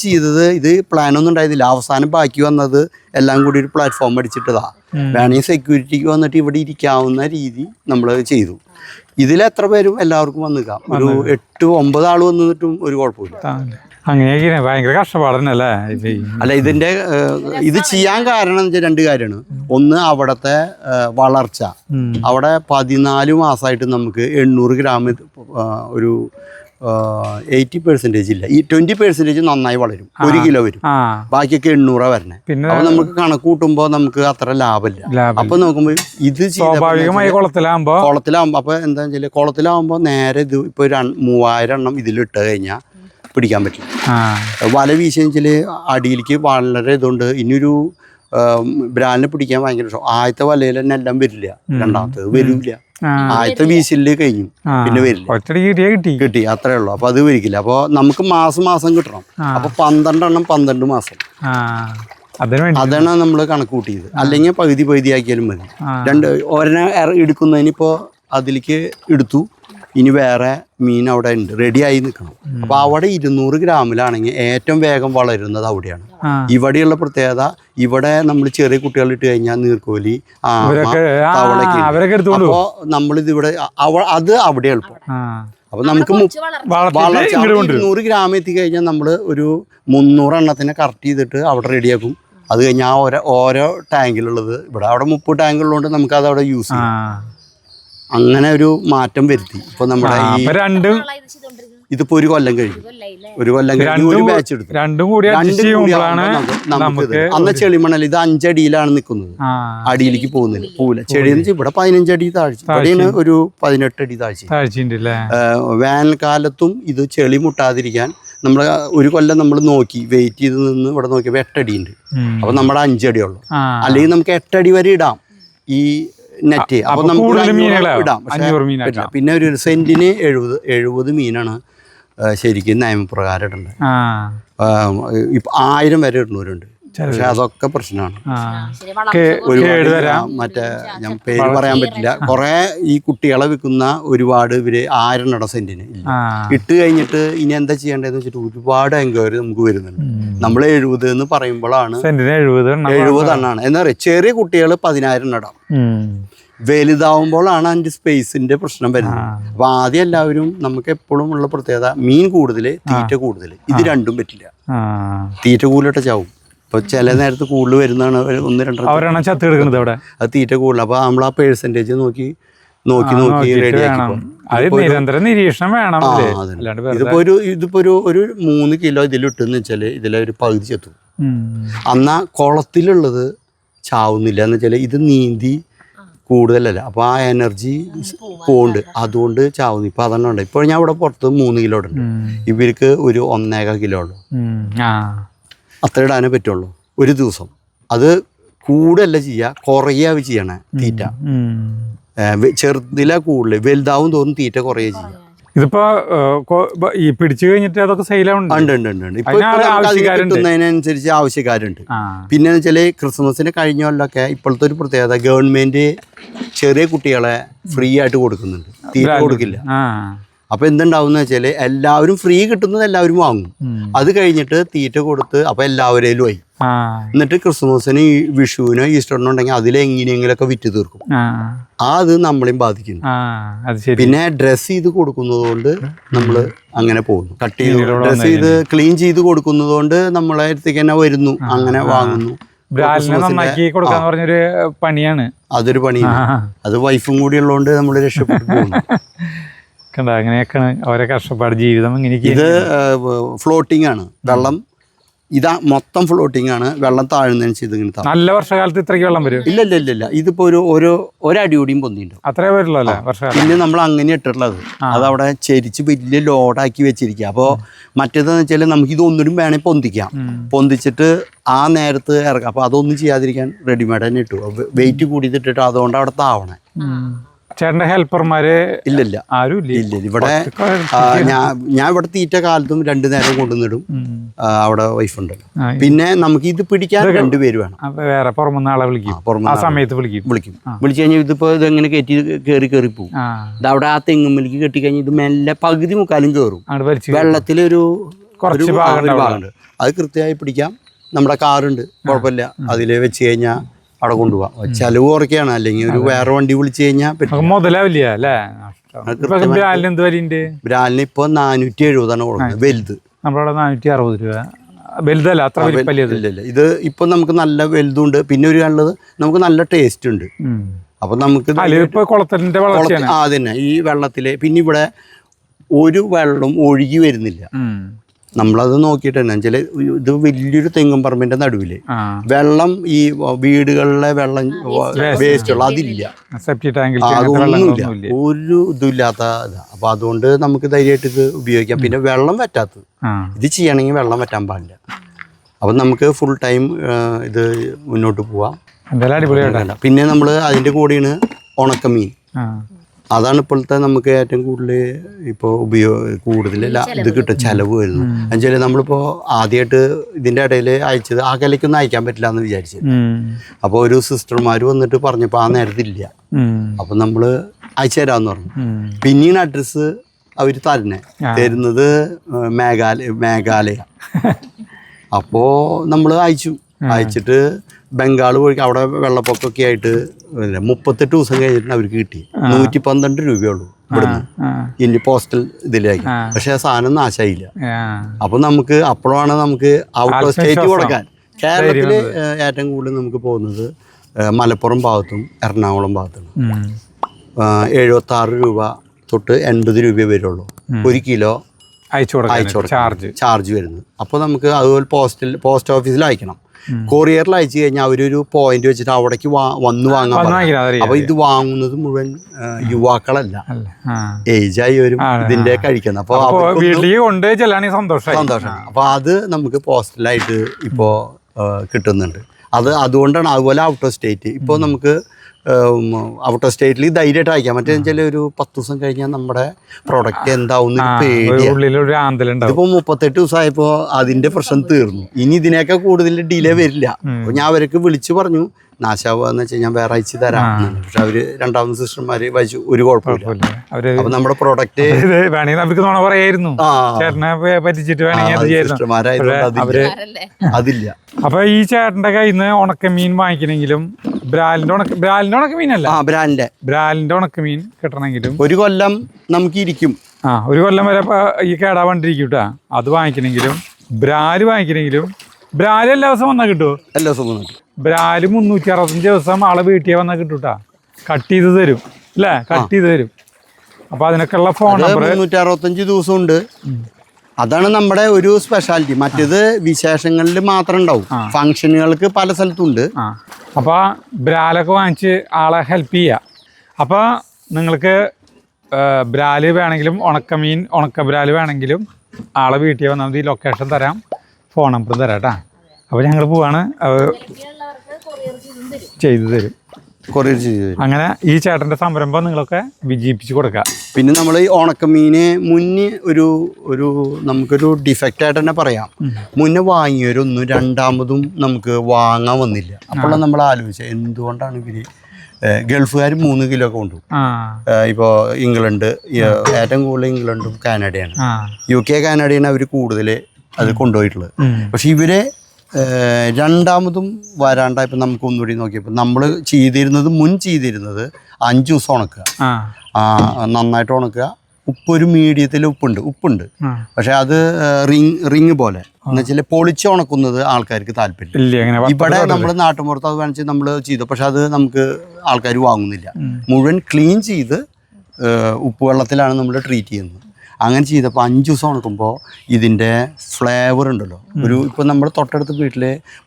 ചെയ്തത് ഇത് പ്ലാനൊന്നും ഉണ്ടായിരുന്നില്ല. അവസാനം ബാക്കി വന്നത് എല്ലാം കൂടി ഒരു പ്ലാറ്റ്ഫോം അടിച്ചിട്ടതാ. വേണമെങ്കിൽ സെക്യൂരിറ്റിക്ക് വന്നിട്ട് ഇവിടെ ഇരിക്കാവുന്ന രീതി നമ്മൾ ചെയ്തു. ഇതിൽ എത്ര പേരും എല്ലാവർക്കും വന്നിക്കാം. ഒരു 8-9 ആൾ വന്നിട്ടും ഒരു കുഴപ്പമില്ല. അങ്ങനെയൊക്കെ ഭയങ്കര കഷ്ടപ്പാടല്ലേ. അല്ല, ഇതിന്റെ ഇത് ചെയ്യാൻ കാരണം എന്ന് വെച്ചാൽ 2 കാര്യമാണ്. ഒന്ന് അവിടത്തെ വളർച്ച. അവിടെ 14 മാസമായിട്ട് നമുക്ക് 800 ഗ്രാം ഒരു 80% ഇല്ല. ഈ 20% നന്നായി വളരും. 1 കിലോ വരും. ബാക്കിയൊക്കെ 800 വരണേ. അപ്പൊ നമുക്ക് കണക്ക് കൂട്ടുമ്പോ നമുക്ക് അത്ര ലാഭമില്ല. അപ്പൊ നോക്കുമ്പോ ഇത് കുളത്തിലാകുമ്പോ അപ്പൊ എന്താ വെച്ചാല് കുളത്തിലാവുമ്പോ നേരെ ഇത് ഇപ്പൊ 3000 എണ്ണം ഇതിലിട്ട് കഴിഞ്ഞാൽ പിടിക്കാൻ പറ്റില്ല. വല വീശിച്ചാല് അടിയിലേക്ക് വളരെ ഇതുകൊണ്ട് ഇനിയൊരു ബ്രാലിനെ പിടിക്കാൻ ഭയങ്കര ഇഷ്ടം. ആദ്യത്തെ വലയിൽ തന്നെ എല്ലാം വരില്ല, രണ്ടാമത്തത് വരില്ല. ആദ്യത്തെ വീശില് കഴിഞ്ഞു, പിന്നെ വരില്ല. കിട്ടി അത്രേ ഉള്ളൂ. അപ്പൊ അത് വരിക്കില്ല. അപ്പൊ നമുക്ക് മാസം കിട്ടണം. അപ്പൊ 12 എണ്ണം 12 മാസം. അതാണ് നമ്മൾ കണക്ക് കൂട്ടിയത്. അല്ലെങ്കിൽ പകുതി ആക്കിയാലും മതി. ഒരെണ്ണം എടുക്കുന്നതിനിപ്പോ അതിലേക്ക് എടുത്തു. ഇനി വേറെ മീൻ അവിടെ ഉണ്ട്, റെഡിയായി നിൽക്കണം. അപ്പൊ അവിടെ 200 ഗ്രാമിലാണെങ്കിൽ ഏറ്റവും വേഗം വളരുന്നത് അവിടെയാണ്. ഇവിടെയുള്ള പ്രത്യേകത, ഇവിടെ നമ്മൾ ചെറിയ കുട്ടികൾ ഇട്ട് കഴിഞ്ഞാൽ നീർക്കോലി അപ്പോ നമ്മളിത് ഇവിടെ അത് അവിടെ എളുപ്പം. അപ്പൊ നമുക്ക് വളർച്ച 200 ഗ്രാം എത്തിക്കഴിഞ്ഞാൽ നമ്മൾ ഒരു 300 എണ്ണത്തിനെ കറക്റ്റ് ചെയ്തിട്ട് അവിടെ റെഡിയാക്കും. അത് കഴിഞ്ഞാൽ ഓരോ ടാങ്കിലുള്ളത് ഇവിടെ അവിടെ 30 ടാങ്കുള്ളതുകൊണ്ട് നമുക്ക് അത് അവിടെ യൂസ് ചെയ്യാം. അങ്ങനെ ഒരു മാറ്റം വരുത്തി. ഇപ്പൊ നമ്മുടെ ഇതിപ്പോ 1 കൊല്ലം കഴിഞ്ഞു. 1 കൊല്ലം കഴിഞ്ഞ് ഒരു ബാച്ച് എടുത്തു. അന്ന് ചെളിമണൽ ഇത് 5 അടിയിലാണ് നിൽക്കുന്നത്. അടിയിലേക്ക് പോവില്ല. ചെടി ഇവിടെ 15 അടി താഴ്ച, ഇവിടെയാണ് ഒരു 18 അടി താഴ്ച. വേനൽക്കാലത്തും ഇത് ചെളി മുട്ടാതിരിക്കാൻ നമ്മൾ 1 കൊല്ലം നമ്മൾ നോക്കി വെയിറ്റ് ചെയ്ത് നിന്ന് ഇവിടെ നോക്കിയപ്പോൾ 8 അടി ഉണ്ട്. അപ്പൊ നമ്മുടെ 5 അടിയുള്ളൂ. അല്ലെങ്കിൽ നമുക്ക് 8 അടി വരെ ഇടാം ഈ നെറ്റ്. അപ്പൊ നമുക്ക് ഇടാം. പിന്നെ ഒരു സെന്റിന് 70 മീനാണ് ശരിക്കും നിയമപ്രകാരം ഇടേണ്ടത്. ഇപ്പൊ 1000 വരെ ഇടുന്നവരുണ്ട്. പക്ഷെ അതൊക്കെ പ്രശ്നമാണ്. മറ്റേ ഞാൻ പേര് പറയാൻ പറ്റില്ല. കുറെ ഈ കുട്ടികളെ വിൽക്കുന്ന ഒരുപാട് ഇവര് 1000 ഇട സെന്റിന് ഇട്ട് കഴിഞ്ഞിട്ട് ഇനി എന്താ ചെയ്യേണ്ടതെന്ന് വെച്ചിട്ട് ഒരുപാട് എൻക്വയറി നമുക്ക് വരുന്നുണ്ട്. നമ്മൾ 70 എന്ന് പറയുമ്പോഴാണ് 70 എണ്ണാണ്. എന്താ പറയുക, ചെറിയ കുട്ടികൾ 10,000 ഇടാം. വലുതാവുമ്പോഴാണ് അതിന്റെ സ്പേസിന്റെ പ്രശ്നം വരുന്നത്. അപ്പൊ ആദ്യം എല്ലാവരും നമുക്ക് എപ്പോഴും ഉള്ള പ്രത്യേകത മീൻ കൂടുതൽ, തീറ്റ കൂടുതൽ. ഇത് രണ്ടും പറ്റില്ല. തീറ്റ കൂടുതലിട്ട് ചാവും. ഇപ്പൊ ചില നേരത്ത് കൂടുതൽ വരുന്നതാണ് 1-2 ചത്ത് കിടക്കുന്നത് അവിടെ. അത് തീറ്റ കൂടുതൽ. അപ്പൊ നമ്മൾ ആ പെർസെന്റേജ് നോക്കി നിരന്തരം നിരീക്ഷണം വേണം. ഇതിപ്പോ ഒരു 3 കിലോ ഇതിലിട്ടെന്ന് വെച്ചാല് ഇതിലെ ഒരു പകുതി ചെത്തും. എന്നാ കുളത്തിലുള്ളത് ചാവുന്നില്ല എന്ന് വെച്ചാൽ ഇത് നീന്തി കൂടുതലല്ല, അപ്പോൾ ആ എനർജി പോകുന്നുണ്ട്, അതുകൊണ്ട് ചാവുന്നു. ഇപ്പം അതാണ് ഉണ്ട്. ഇപ്പോൾ ഞാൻ ഇവിടെ പുറത്ത് 3 കിലോ ഉണ്ട്, ഇവർക്ക് ഒരു 1.25 കിലോ ഉള്ളു. അത്ര ഇടാനേ പറ്റുള്ളൂ ഒരു ദിവസം. അത് കൂടുതലല്ല ചെയ്യുക, കുറയുക ചെയ്യണേ തീറ്റ. ചെറുതില കൂടുതൽ, വലുതാവും തോറും തീറ്റ കുറയുക ചെയ്യുക. ഇതിപ്പോ ഈ പിടിച്ചു കഴിഞ്ഞിട്ട് അതൊക്കെ സെയിലുണ്ട്. കിട്ടുന്നതിനനുസരിച്ച് ആവശ്യക്കാരുണ്ട്. പിന്നെ വെച്ചാല് ക്രിസ്മസിന് കഴിഞ്ഞ കൊല്ലമൊക്കെ ഇപ്പോഴത്തെ ഒരു പ്രത്യേകത, ഗവൺമെന്റ് ചെറിയ കുട്ടികളെ ഫ്രീ ആയിട്ട് കൊടുക്കുന്നുണ്ട്, തീറ്റ കൊടുക്കില്ല. അപ്പൊ എന്തുണ്ടാവുന്ന വെച്ചാല് എല്ലാവരും ഫ്രീ കിട്ടുന്നത് എല്ലാവരും വാങ്ങും. അത് കഴിഞ്ഞിട്ട് തീറ്റ കൊടുത്ത് അപ്പൊ എല്ലാവരേലും ആയി. എന്നിട്ട് ക്രിസ്മസിന് വിഷുവിനോ ഈസ്റ്ററിനോ ഉണ്ടെങ്കിൽ അതിലെങ്ങനെയെങ്കിലൊക്കെ വിറ്റ് തീർക്കും. അത് നമ്മളെയും ബാധിക്കുന്നു. പിന്നെ ഡ്രസ് ചെയ്ത് കൊടുക്കുന്നത് കൊണ്ട് നമ്മള് അങ്ങനെ പോകുന്നു. കട്ട് ചെയ്ത് ഡ്രസ് ചെയ്ത് ക്ലീൻ ചെയ്ത് കൊടുക്കുന്നത് കൊണ്ട് നമ്മളെ അടുത്തേക്ക് തന്നെ വരുന്നു, അങ്ങനെ വാങ്ങുന്നു. പറഞ്ഞൊരു പണിയാണ്, അതൊരു പണിയാണ്. അത് വൈഫും കൂടി ഉള്ളതുകൊണ്ട് നമ്മൾ രക്ഷപ്പെട്ടു പോകുന്നു. അങ്ങനെയൊക്കെയാണ് അവരെ കഷ്ടപ്പാട്, ജീവിതം. ഇത് ഫ്ലോട്ടിംഗ് ആണ്, വെള്ളം ഇതാ മൊത്തം ഫ്ലോട്ടിംഗ് ആണ്. വെള്ളം താഴുന്നതിനനുസരിച്ച് ഇങ്ങനെ നല്ല വർഷകാലത്ത് ഇത്രയ്ക്ക് വെള്ളം വരും? ഇല്ല. ഇതിപ്പോ ഒരടി കൂടിയും പൊന്തിയിട്ടുണ്ടാവും, അത്രേ വരുള്ളൂ അല്ലേ വർഷകാലം. പിന്നെ നമ്മൾ അങ്ങനെ ഇട്ടിട്ടുള്ളത് അതവിടെ ചെരിച്ച് വലിയ ലോഡാക്കി വെച്ചിരിക്കുക. അപ്പോൾ മറ്റേതെന്ന് വെച്ചാൽ നമുക്ക് ഇതൊന്നിനും വേണേൽ പൊന്തിക്കാം, പൊന്തിച്ചിട്ട് ആ നേരത്ത് ഇറക്കാം. അപ്പോൾ അതൊന്നും ചെയ്യാതിരിക്കാൻ റെഡിമെയ്ഡ് തന്നെ ഇട്ടു, വെയിറ്റ് കൂടിയിട്ടിട്ട് അതുകൊണ്ട് അവിടെ താവണേ. ചേട്ടന്റെ ഹെൽപ്പർമാര് ഇല്ലില്ല, ആരും ഇല്ല. ഇവിടെ ഞാൻ ഇവിടെ തീറ്റ കാലത്തും 2 നേരം കൊണ്ടുവന്നിടും. അവിടെ വൈഫുണ്ട്. പിന്നെ നമുക്ക് ഇത് പിടിക്കാൻ 2 പേര് വേണം. വേറെ പുറമെ ആളെ വിളിക്കും, ആ സമയത്ത് വിളിക്കും. വിളിച്ചു കഴിഞ്ഞാൽ ഇതിപ്പോ ഇതെങ്ങനെ കയറി പോകും. ഇത് അവിടെ ആ തെങ്ങുമ്മലേക്ക് കെട്ടിക്കഴിഞ്ഞാൽ ഇത് മെല്ലെ പകുതി മുക്കാലും കയറും. വെള്ളത്തിലൊരു കുറച്ച് ഭാഗമുണ്ട്, അത് കൃത്യമായി പിടിക്കാം. നമ്മുടെ കാറുണ്ട്, കുഴപ്പമില്ല, അതിൽ വെച്ച് കഴിഞ്ഞാൽ അവിടെ കൊണ്ടുപോവാം. ചെലവ് കുറയ്ക്കാണ്, അല്ലെങ്കിൽ ഒരു വേറെ വണ്ടി വിളിച്ചു കഴിഞ്ഞാൽ മുതലാവില്ല അല്ലേ? ബ്രാലിന് ഇപ്പൊ 470 കൊടുക്കുന്നത് വലുത്. നമ്മളവിടെ 460 രൂപ വലുതല്ല, അത്ര ഇല്ല. ഇത് ഇപ്പൊ നമുക്ക് നല്ല വലുതുണ്ട്, പിന്നെ ഒരു ഉള്ളത് നമുക്ക് നല്ല ടേസ്റ്റ് ഉണ്ട്. അപ്പൊ നമുക്ക് കുളത്തിന്റെ അതന്നെ ഈ വെള്ളത്തില് പിന്നെ ഇവിടെ ഒരു വെള്ളം ഒഴുകി വരുന്നില്ല. നമ്മളത് നോക്കിയിട്ട് തന്നെ വെച്ചാൽ ഇത് വലിയൊരു തെങ്ങും പറമ്പിന്റെ നടുവില് വെള്ളം, ഈ വീടുകളിലെ വെള്ളം വേസ്റ്റുള്ള അതില്ല, അതൊന്നുമില്ല, ഒരു ഇതുമില്ലാത്ത ഇതാ. അപ്പൊ അതുകൊണ്ട് നമുക്ക് ധൈര്യമായിട്ട് ഇത് ഉപയോഗിക്കാം. പിന്നെ വെള്ളം വറ്റാത്തത്, ഇത് ചെയ്യണമെങ്കിൽ വെള്ളം വറ്റാൻ പാടില്ല. അപ്പൊ നമുക്ക് ഫുൾ ടൈം ഇത് മുന്നോട്ട് പോവാം. പിന്നെ നമ്മൾ അതിന്റെ കൂടെയാണ് ഉണക്കമീൻ. അതാണ് ഇപ്പോഴത്തെ നമുക്ക് ഏറ്റവും കൂടുതൽ ഇപ്പോൾ കൂടുതലല്ല ഇത് കിട്ടും, ചിലവ് വരുന്നു. എന്നുവെച്ചാൽ നമ്മളിപ്പോൾ ആദ്യമായിട്ട് ഇതിൻ്റെ ഇടയിൽ അയച്ചത് ആ കലയ്ക്കൊന്നും അയക്കാൻ പറ്റില്ല എന്ന് വിചാരിച്ചത്. അപ്പോൾ ഒരു സിസ്റ്റർമാർ വന്നിട്ട് പറഞ്ഞപ്പോൾ ആ നേരത്തില്ല. അപ്പം നമ്മൾ അയച്ചു തരാമെന്ന് പറഞ്ഞു. പിന്നീട് അഡ്രസ്സ് അവർ തരുന്നത് മേഘാലയ. അപ്പോൾ നമ്മൾ അയച്ചിട്ട് ബംഗാൾ വഴി അവിടെ വെള്ളപ്പൊക്കമൊക്കെ ആയിട്ട് 38 ദിവസം കഴിഞ്ഞിട്ട് അവർക്ക് കിട്ടി. 112 രൂപയുള്ളൂ ഇവിടുന്ന് ഇന്ത്യ പോസ്റ്റൽ ഇതിലേക്ക്. പക്ഷെ ആ സാധനം നാശമായില്ല. അപ്പൊ നമുക്ക് അപ്പോഴാണ് നമുക്ക് ഔട്ട് ഓഫ് സ്റ്റേറ്റ് കൊടുക്കാൻ. കേരളത്തിൽ ഏറ്റവും കൂടുതൽ നമുക്ക് പോകുന്നത് മലപ്പുറം ഭാഗത്തും എറണാകുളം ഭാഗത്തും. 76 രൂപ തൊട്ട് 80 രൂപ വരുള്ളൂ 1 കിലോ അയച്ചു ചാർജ് വരുന്നത്. അപ്പോൾ നമുക്ക് അതുപോലെ പോസ്റ്റ് ഓഫീസിൽ അയക്കണം. കൊറിയറിൽ അയച്ചു കഴിഞ്ഞാൽ അവരൊരു പോയിന്റ് വെച്ചിട്ട് അവിടേക്ക് വന്ന് വാങ്ങാൻ. അപ്പൊ ഇത് വാങ്ങുന്നത് മുഴുവൻ യുവാക്കളല്ല, ഏജായവരും ഇതിന്റെ കഴിക്കുന്നത്. അപ്പൊ സന്തോഷമാണ്. അപ്പൊ അത് നമുക്ക് പോസ്റ്റലായിട്ട് ഇപ്പോ കിട്ടുന്നുണ്ട്. അതുകൊണ്ടാണ്. അതുപോലെ ഔട്ട് ഓഫ് സ്റ്റേറ്റ് ഇപ്പോൾ നമുക്ക് ഔട്ട് ഓഫ് സ്റ്റേറ്റിൽ ധൈര്യമായിട്ട് അയക്കാം. മറ്റേ വെച്ചാൽ ഒരു 10 ദിവസം കഴിഞ്ഞാൽ നമ്മുടെ പ്രൊഡക്റ്റ് എന്താവും പേടിയാണ്. ഇതിപ്പോ 38 ദിവസമായപ്പോ അതിന്റെ പ്രശ്നം തീർന്നു. ഇനി ഇതിനേക്കാൾ കൂടുതൽ ഡിലേ വരില്ല. അപ്പൊ ഞാൻ അവർക്ക് വിളിച്ചു പറഞ്ഞു നാശാവുകയെന്ന് വെച്ചാൽ ഞാൻ വേറെ അയച്ചു തരാം. പക്ഷെ അവര് രണ്ടാമത് സിസ്റ്റർമാര് വായിച്ചു, ഒരു കുഴപ്പമില്ല. അപ്പൊ നമ്മുടെ പ്രോഡക്റ്റ് അതില്ല. അപ്പൊ ഈ ചേട്ടന്റെ കയ്യിൽ നിന്ന് ഉണക്കമീൻ വാങ്ങിക്കണെങ്കിലും ബ്രാലിന്റെ ഉണക്കമീനല്ല, ബ്രാലിന്റെ ഉണക്കമീൻ കിട്ടണമെങ്കിലും 1 കൊല്ലം നമുക്ക് ഇരിക്കും. 1 കൊല്ലം വരെ ഈ കേടാവാണ്ടിരിക്കും കേട്ടാ. അത് വാങ്ങിക്കണെങ്കിലും ബ്രാല് വാങ്ങിക്കണെങ്കിലും ബ്രാല് എല്ലാ ദിവസവും വന്നാൽ കിട്ടുമോ? എല്ലാ ദിവസവും വന്നാൽ ബ്രാല് 365 ദിവസം ആളെ വീട്ടിൽ വന്നാൽ കിട്ടൂട്ടാ. കട്ട് ചെയ്ത് തരും അല്ലേ? കട്ട് ചെയ്ത് തരും. അപ്പൊ അതിനൊക്കെയുള്ള ഫോൺ നമ്പർ 365 ദിവസം ഉണ്ട്. അതാണ് നമ്മുടെ ഒരു സ്പെഷ്യാലിറ്റി. മറ്റേത് വിശേഷങ്ങളിൽ മാത്രം ഉണ്ടാവും, ഫംഗ്ഷനുകൾക്ക് പല സ്ഥലത്തുണ്ട്. അപ്പോൾ ബ്രാലൊക്കെ വാങ്ങിച്ച് ആളെ ഹെൽപ്പ് ചെയ്യുക. അപ്പോൾ നിങ്ങൾക്ക് ബ്രാല് വേണമെങ്കിലും ഉണക്കമീൻ ഉണക്ക ബ്രാല് വേണമെങ്കിലും ആളെ വീട്ടിൽ വന്നാൽ മതി. ലൊക്കേഷൻ തരാം, ഫോൺ നമ്പറും തരാം കേട്ടോ. അപ്പോൾ ഞങ്ങൾ പോവാണ്, ചെയ്തു തരും, കൊറിയർ ചെയ്ത് തരും. അങ്ങനെ ഈ ചേട്ടൻ്റെ സംരംഭം നിങ്ങളൊക്കെ വിജയിപ്പിച്ച് കൊടുക്കുക. പിന്നെ നമ്മൾ ഈ ഉണക്കമീന് മുന്നേ ഒരു നമുക്കൊരു ഡിഫക്റ്റ് ആയിട്ട് തന്നെ പറയാം. മുന്നേ വാങ്ങിയവരൊന്നും രണ്ടാമതും നമുക്ക് വാങ്ങാൻ വന്നില്ല. അപ്പോഴാണ് നമ്മൾ ആലോചിച്ചത് എന്തുകൊണ്ടാണ് ഇവര് ഗൾഫുകാർ 3 കിലോ ഒക്കെ കൊണ്ടുപോകും. ഇപ്പോൾ ഇംഗ്ലണ്ട്, ഏറ്റവും കൂടുതൽ ഇംഗ്ലണ്ടും കാനഡയാണ്, UK കാനഡയാണ് അവർ കൂടുതൽ അത് കൊണ്ടുപോയിട്ടുള്ളത്. പക്ഷെ ഇവരെ രണ്ടാമതും വരാണ്ടായപ്പോൾ നമുക്ക് ഒന്നുകൂടി നോക്കിയപ്പോൾ നമ്മൾ മുൻ ചെയ്തിരുന്നത് 5 ദിവസം ഉണക്കുക, നന്നായിട്ട് ഉണക്കുക. ഉപ്പൊരു മീഡിയത്തിൽ ഉപ്പുണ്ട്. പക്ഷെ അത് റിങ് പോലെ എന്ന് വെച്ചാൽ പൊളിച്ച് ഉണക്കുന്നത് ആൾക്കാർക്ക് താല്പര്യം. ഇവിടെ നമ്മൾ നാട്ടുമ്പുറത്ത് അത് വേണിച്ച് നമ്മൾ ചെയ്തു, പക്ഷെ അത് നമുക്ക് ആൾക്കാർ വാങ്ങുന്നില്ല. മുഴുവൻ ക്ലീൻ ചെയ്ത് ഉപ്പ് വെള്ളത്തിലാണ് നമ്മൾ ട്രീറ്റ് ചെയ്യുന്നത്. അങ്ങനെ ചെയ്തപ്പോൾ 5 ദിവസം ഉണക്കുമ്പോൾ ഇതിൻ്റെ ഫ്ലേവർ ഉണ്ടല്ലോ, ഇപ്പം നമ്മൾ തൊട്ടടുത്ത വീട്ടിൽ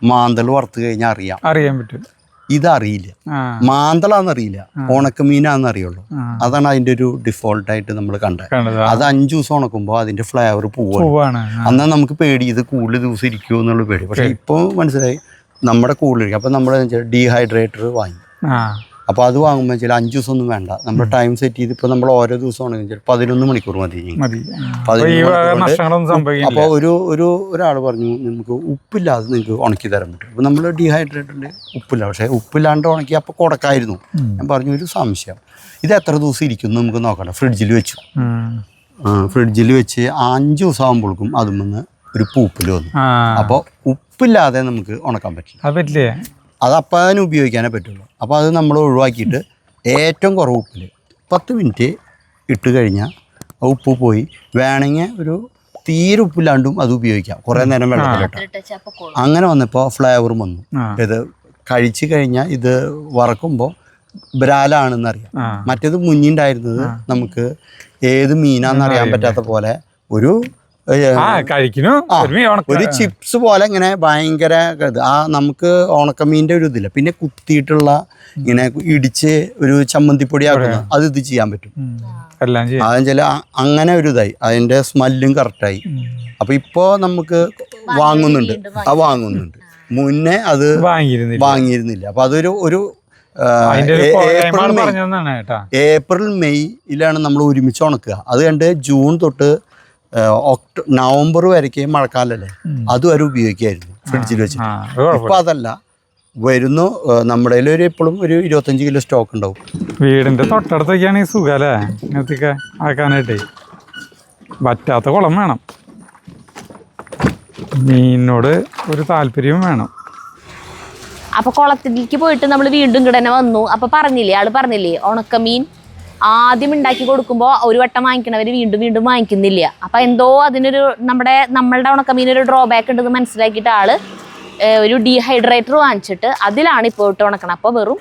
മാന്തൽ വറുത്ത് കഴിഞ്ഞാൽ അറിയാൻ പറ്റും. ഇതറിയില്ല, മാന്തളാന്നറിയില്ല, ഉണക്കമീനാന്ന് അറിയുള്ളൂ. അതാണ് അതിൻ്റെ ഒരു ഡിഫോൾട്ടായിട്ട് നമ്മൾ കണ്ടത്. അത് 5 ദിവസം ഉണക്കുമ്പോൾ അതിൻ്റെ ഫ്ലേവർ പോവാണ്. എന്നാൽ നമുക്ക് പേടി ഇത് കൂടുതൽ ദിവസം ഇരിക്കുമോ എന്നുള്ള പേടി. പക്ഷെ ഇപ്പോൾ മനസ്സിലായി നമ്മുടെ കൂടുതലിരിക്കും. അപ്പം നമ്മൾ ഡീഹൈഡ്രേറ്റർ വാങ്ങി. അപ്പോൾ അത് വാങ്ങുമ്പോൾ വെച്ചാൽ 5 ദിവസം ഒന്നും വേണ്ട, നമ്മൾ ടൈം സെറ്റ് ചെയ്ത് ഇപ്പോൾ നമ്മൾ ഓരോ ദിവസമാണെങ്കിൽ 11 മണിക്കൂർ മതി. അപ്പോൾ ഒരാൾ പറഞ്ഞു നമുക്ക് ഉപ്പില്ലാതെ നിങ്ങൾക്ക് ഉണക്കി തരാൻ പറ്റും. അപ്പോൾ നമ്മൾ ഡീഹൈഡ്രേറ്ററിൽ ഉപ്പില്ല, പക്ഷേ ഉപ്പില്ലാണ്ട് ഉണക്കി അപ്പോൾ കൊടുക്കായിരുന്നു. ഞാൻ പറഞ്ഞു ഒരു സംശയം, ഇത് എത്ര ദിവസം ഇരിക്കും നമുക്ക് നോക്കണ്ട. ഫ്രിഡ്ജിൽ വെച്ചു. ഫ്രിഡ്ജിൽ വെച്ച് 5 ദിവസം ആകുമ്പോഴേക്കും അതിൽ ഒരു പൂപ്പിൽ വന്നു. അപ്പോൾ ഉപ്പില്ലാതെ നമുക്ക് ഉണക്കാൻ പറ്റില്ല. അത് അപ്പം അതിന് ഉപയോഗിക്കാനേ പറ്റുള്ളൂ. അപ്പോൾ അത് നമ്മൾ ഒഴിവാക്കിയിട്ട് ഏറ്റവും കുറവ് ഉപ്പിൽ 10 മിനിറ്റ് ഇട്ട് കഴിഞ്ഞാൽ ഉപ്പ് പോയി. വേണമെങ്കിൽ ഒരു തീരെ ഉപ്പില്ലാണ്ടും അത് ഉപയോഗിക്കാം, കുറേ നേരം വെള്ളത്തിലിട്ട്. അങ്ങനെ വന്നപ്പോൾ ഫ്ലേവറും വന്നു. ഇത് കഴിച്ച് കഴിഞ്ഞാൽ ഇത് വറക്കുമ്പോൾ ബ്രാലാണെന്നറിയാം. മറ്റേത് മുന്നിണ്ടായിരുന്നത് നമുക്ക് ഏത് മീനാണെന്നറിയാൻ പറ്റാത്ത പോലെ ഒരു ചിപ്സ് പോലെ ഇങ്ങനെ ഭയങ്കര നമുക്ക് ഉണക്കമീൻ്റെ ഒരു ഇതില്ല. പിന്നെ കുത്തിയിട്ടുള്ള ഇങ്ങനെ ഇടിച്ച് ഒരു ചമ്മന്തിപ്പൊടി ആക്കുന്ന അത് ഇത് ചെയ്യാൻ പറ്റും. അതെന്നുവെച്ചാൽ അങ്ങനെ ഒരു ഇതായി, അതിൻ്റെ സ്മെല്ലും കറക്റ്റായി. അപ്പോൾ ഇപ്പോൾ നമുക്ക് വാങ്ങുന്നുണ്ട്. മുന്നേ അത് വാങ്ങിയിരുന്നില്ല. അപ്പോൾ അതൊരു ഏപ്രിൽ മെയ്യിലാണ് നമ്മൾ ഒരുമിച്ച് ഉണക്കുക. അത് കണ്ട് ജൂൺ തൊട്ട് നവംബർ വരയ്ക്ക് മഴക്കാലല്ലേ, അതുവരെ ഉപയോഗിക്കായിരുന്നു ഫ്രിഡ്ജിൽ വെച്ചിട്ട്. ഇപ്പം അതല്ല, വരുന്നു നമ്മുടെ കയ്യിൽ എപ്പോഴും ഒരു 25 കിലോ സ്റ്റോക്ക് ഉണ്ടാവും. വീടിൻ്റെ തൊട്ടടുത്തൊക്കെയാണെങ്കിൽ സുഖം അല്ലേ ഇങ്ങനത്തെയൊക്കെ ആക്കാനായിട്ടേ. പറ്റാത്ത കുളം വേണം, മീനിനോട് ഒരു താല്പര്യവും വേണം. അപ്പോൾ കുളത്തിലേക്ക് പോയിട്ട് നമ്മൾ വീണ്ടും ഇങ്ങോട്ട് തന്നെ വന്നു. അപ്പോൾ ആള് പറഞ്ഞില്ലേ ഉണക്കമീൻ ആദ്യം ഉണ്ടാക്കി കൊടുക്കുമ്പോൾ ഒരു വട്ടം വാങ്ങിക്കണവർ വീണ്ടും വാങ്ങിക്കുന്നില്ല. അപ്പം എന്തോ അതിനൊരു നമ്മളുടെ ഉണക്കമീനൊരു ഡ്രോബാക്ക് ഉണ്ടെന്ന് മനസ്സിലാക്കിയിട്ട് ആള് ഒരു ഡീഹൈഡ്രേറ്റർ വാങ്ങിച്ചിട്ട് അതിലാണ് ഇപ്പോൾ ഇട്ട് ഉണക്കണം. അപ്പോൾ വെറും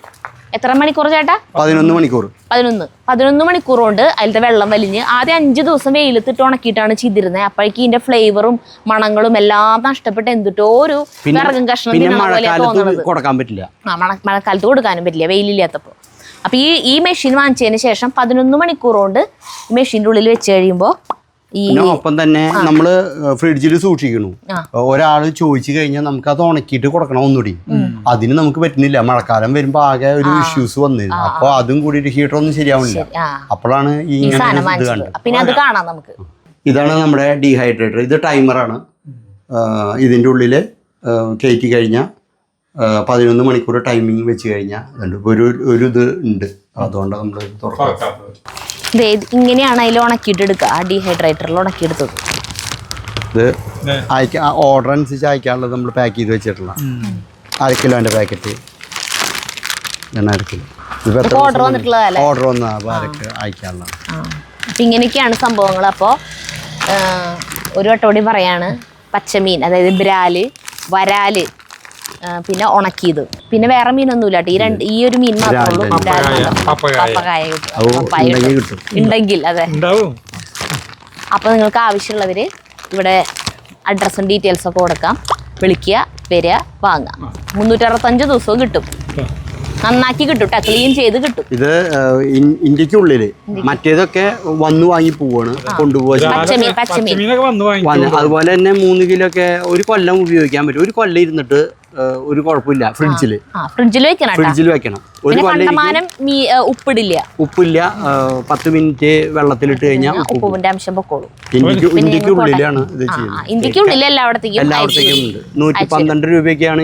എത്ര മണിക്കൂർ ചേട്ടാ? 11 മണിക്കൂർ. 11 മണിക്കൂർ കൊണ്ട് അതിലത്തെ വെള്ളം വലിഞ്ഞ് ആദ്യം 5 ദിവസം വെയിലത്തിട്ട് ഉണക്കിയിട്ടാണ് ചെയ്തിരുന്നത്. അപ്പോഴേക്കും ഇതിന്റെ ഫ്ലേവറും മണങ്ങളും എല്ലാം നഷ്ടപ്പെട്ട് എന്തിട്ടോ ഒരു വിറകും കഷ്ണം കൊടുക്കാൻ പറ്റില്ല. മഴക്കാലത്ത് കൊടുക്കാനും പറ്റില്ല, വെയിലില്ലാത്തപ്പോൾ. അപ്പൊ ഈ മെഷീൻ വാങ്ങിച്ചതിന് ശേഷം 11 മണിക്കൂർ കൊണ്ട് മെഷീൻ്റെ ഉള്ളിൽ വെച്ച് കഴിയുമ്പോൾ ഒപ്പം തന്നെ നമ്മള് ഫ്രിഡ്ജിൽ സൂക്ഷിക്കണു. ഒരാൾ ചോദിച്ചു കഴിഞ്ഞാൽ നമുക്ക് അത് ഉണക്കിയിട്ട് കൊടുക്കണം ഒന്നുകൂടി. അതിന് നമുക്ക് പറ്റുന്നില്ല, മഴക്കാലം വരുമ്പോ ആകെ ഒരു ഇഷ്യൂസ് വന്നിരുന്നു. അപ്പൊ അതും കൂടി ഹീറ്റർ ഒന്നും ശരിയാവുന്നില്ല. അപ്പോഴാണ് പിന്നെ അത് കാണാം നമുക്ക്. ഇതാണ് നമ്മുടെ ഡീഹൈഡ്രേറ്റർ. ഇത് ടൈമറാണ്. ഇതിൻ്റെ ഉള്ളില് കയറ്റി കഴിഞ്ഞാൽ 11 മണിക്കൂർ ടൈമിങ് വെച്ച് കഴിഞ്ഞാൽ ഒരു ഇത് ഉണ്ട്. അതുകൊണ്ടാണ് നമ്മൾ തുറക്കാം. ഇങ്ങനെയാണ് അതിൽ ഉണക്കിയിട്ട് എടുക്കുക. ആ ഡീഹൈഡ്രേറ്ററിൽ ഉണക്കിയെടുത്തത്. ഇത് ഓർഡർ അനുസരിച്ച് അയക്കാനുള്ളത് നമ്മൾ പാക്ക് ചെയ്ത് വെച്ചിട്ടുള്ള 1/2 കിലോൻ്റെ പാക്കറ്റ്. 1/2 കിലോ ഓർഡർ വന്നിട്ടുള്ളതല്ലേ? ഓർഡർ വന്ന അയക്കാനുള്ള. അപ്പം ഇങ്ങനെയൊക്കെയാണ് സംഭവങ്ങൾ. അപ്പോൾ ഒരു വട്ടോടി പറയാണ്, പച്ചമീൻ അതായത് ബ്രാല്, വരാല്, പിന്നെ ഉണക്കിയത്, പിന്നെ വേറെ മീനൊന്നുമില്ല കേട്ടോ. ഈ ഒരു മീൻ മാത്രമേ ഉള്ളൂ. പപ്പക്കായ ഉണ്ടെങ്കിൽ അതെ. അപ്പൊ നിങ്ങൾക്ക് ആവശ്യമുള്ളവര് ഇവിടെ അഡ്രസ്സും ഡീറ്റെയിൽസും ഒക്കെ കൊടുക്കാം. വിളിക്കുക, വരിക, വാങ്ങുക. 365 ദിവസവും കിട്ടും. നന്നാക്കി കിട്ടും കേട്ടോ, ക്ലീൻ ചെയ്ത് കിട്ടും. ഇത് ഇന്ത്യക്കുള്ളില് മറ്റേതൊക്കെ വന്നു വാങ്ങി പോവാണ് കൊണ്ടുപോകാൻ. പച്ചമീനൊക്കെ വന്ന് വാങ്ങി. അതുപോലെ തന്നെ 3 കിലോ ഒക്കെ ഒരു കൊല്ലം ഉപയോഗിക്കാൻ പറ്റും. ഒരു കൊല്ലം ഇരുന്നിട്ട് ഒരു കുഴപ്പമില്ല. ഫ്രിഡ്ജിൽ വെക്കണം. ഒരു കൊല്ലം ഉപ്പിടില്ല. ഉപ്പില്ല. 10 മിനിറ്റ് വെള്ളത്തിലിട്ട് കഴിഞ്ഞാൽ ഉപ്പിന്റെ അംശം പൊക്കോളും. ഇന്ത്യക്കുള്ളിലാണ് ഇത് ചെയ്യുന്നത്. ഇന്ത്യക്കുള്ളിൽ എല്ലായിടത്തേക്കും ഉണ്ട്. 112 രൂപയ്ക്കാണ്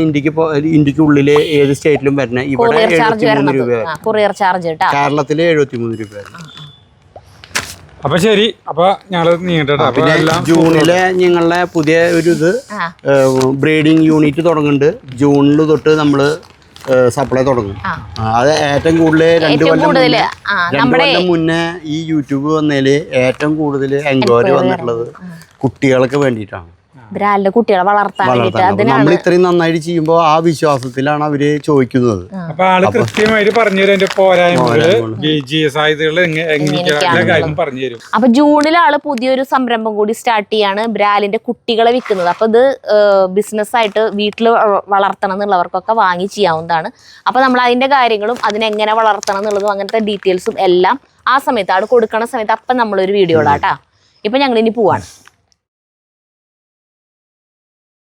ഇന്ത്യക്കുള്ളില് ഏത് സ്റ്റേറ്റിലും വരുന്നത്. ഇവിടെ 73 രൂപ. കൊറിയർ ചാർജ് കേരളത്തില് 73 രൂപ. അപ്പൊ ശരി, അപ്പൊ ഞങ്ങള് നീങ്ങട്ടെ. പിന്നെ ജൂണിലെ ഞങ്ങളുടെ പുതിയ ഒരു ഇത് ബ്രീഡിങ് യൂണിറ്റ് തുടങ്ങുന്നുണ്ട്. ജൂണിൽ തൊട്ട് നമ്മള് സപ്ലൈ തുടങ്ങും. അത് ഏറ്റവും കൂടുതൽ 2 കൊല്ലം മുന്നേ ഈ യൂട്യൂബ് വന്നതില് ഏറ്റവും കൂടുതൽ എൻക്വയറി വന്നിട്ടുള്ളത് കുട്ടികൾക്ക് വേണ്ടിയിട്ടാണ്. ബ്രാലിന്റെ കുട്ടികളെ വളർത്താൻ നമ്മൾ ഇത്രയും നന്നായിട്ട് ചെയ്യുമ്പോൾ ആ വിശ്വാസത്തിലാണ് അവര് ചോദിക്കുന്നത്. അപ്പൊ ആള് കൃത്യമായിട്ട് പറഞ്ഞുതരും അതിന്റെ പോരായ്മകള്, സാധ്യതകള് പറഞ്ഞു തരും. അപ്പൊ ജൂണിൽ ആള് പുതിയൊരു സംരംഭം കൂടി സ്റ്റാർട്ട് ചെയ്യാണ്, ബ്രാലിന്റെ കുട്ടികളെ വിൽക്കുന്നത്. അപ്പൊ ഇത് ബിസിനസ്സായിട്ട് വീട്ടിൽ വളർത്തണം എന്നുള്ളവർക്കൊക്കെ വാങ്ങി ചെയ്യാവുന്നതാണ്. അപ്പൊ നമ്മൾ അതിന്റെ കാര്യങ്ങളും അതിനെങ്ങനെ വളർത്തണം എന്നുള്ളതും അങ്ങനത്തെ ഡീറ്റെയിൽസും എല്ലാം ആ സമയത്ത് ആള് കൊടുക്കണ സമയത്ത് അപ്പം നമ്മളൊരു വീഡിയോ ഇടാം കേട്ടോ. ഇപ്പൊ ഞങ്ങൾ ഇനി പോവാണ്.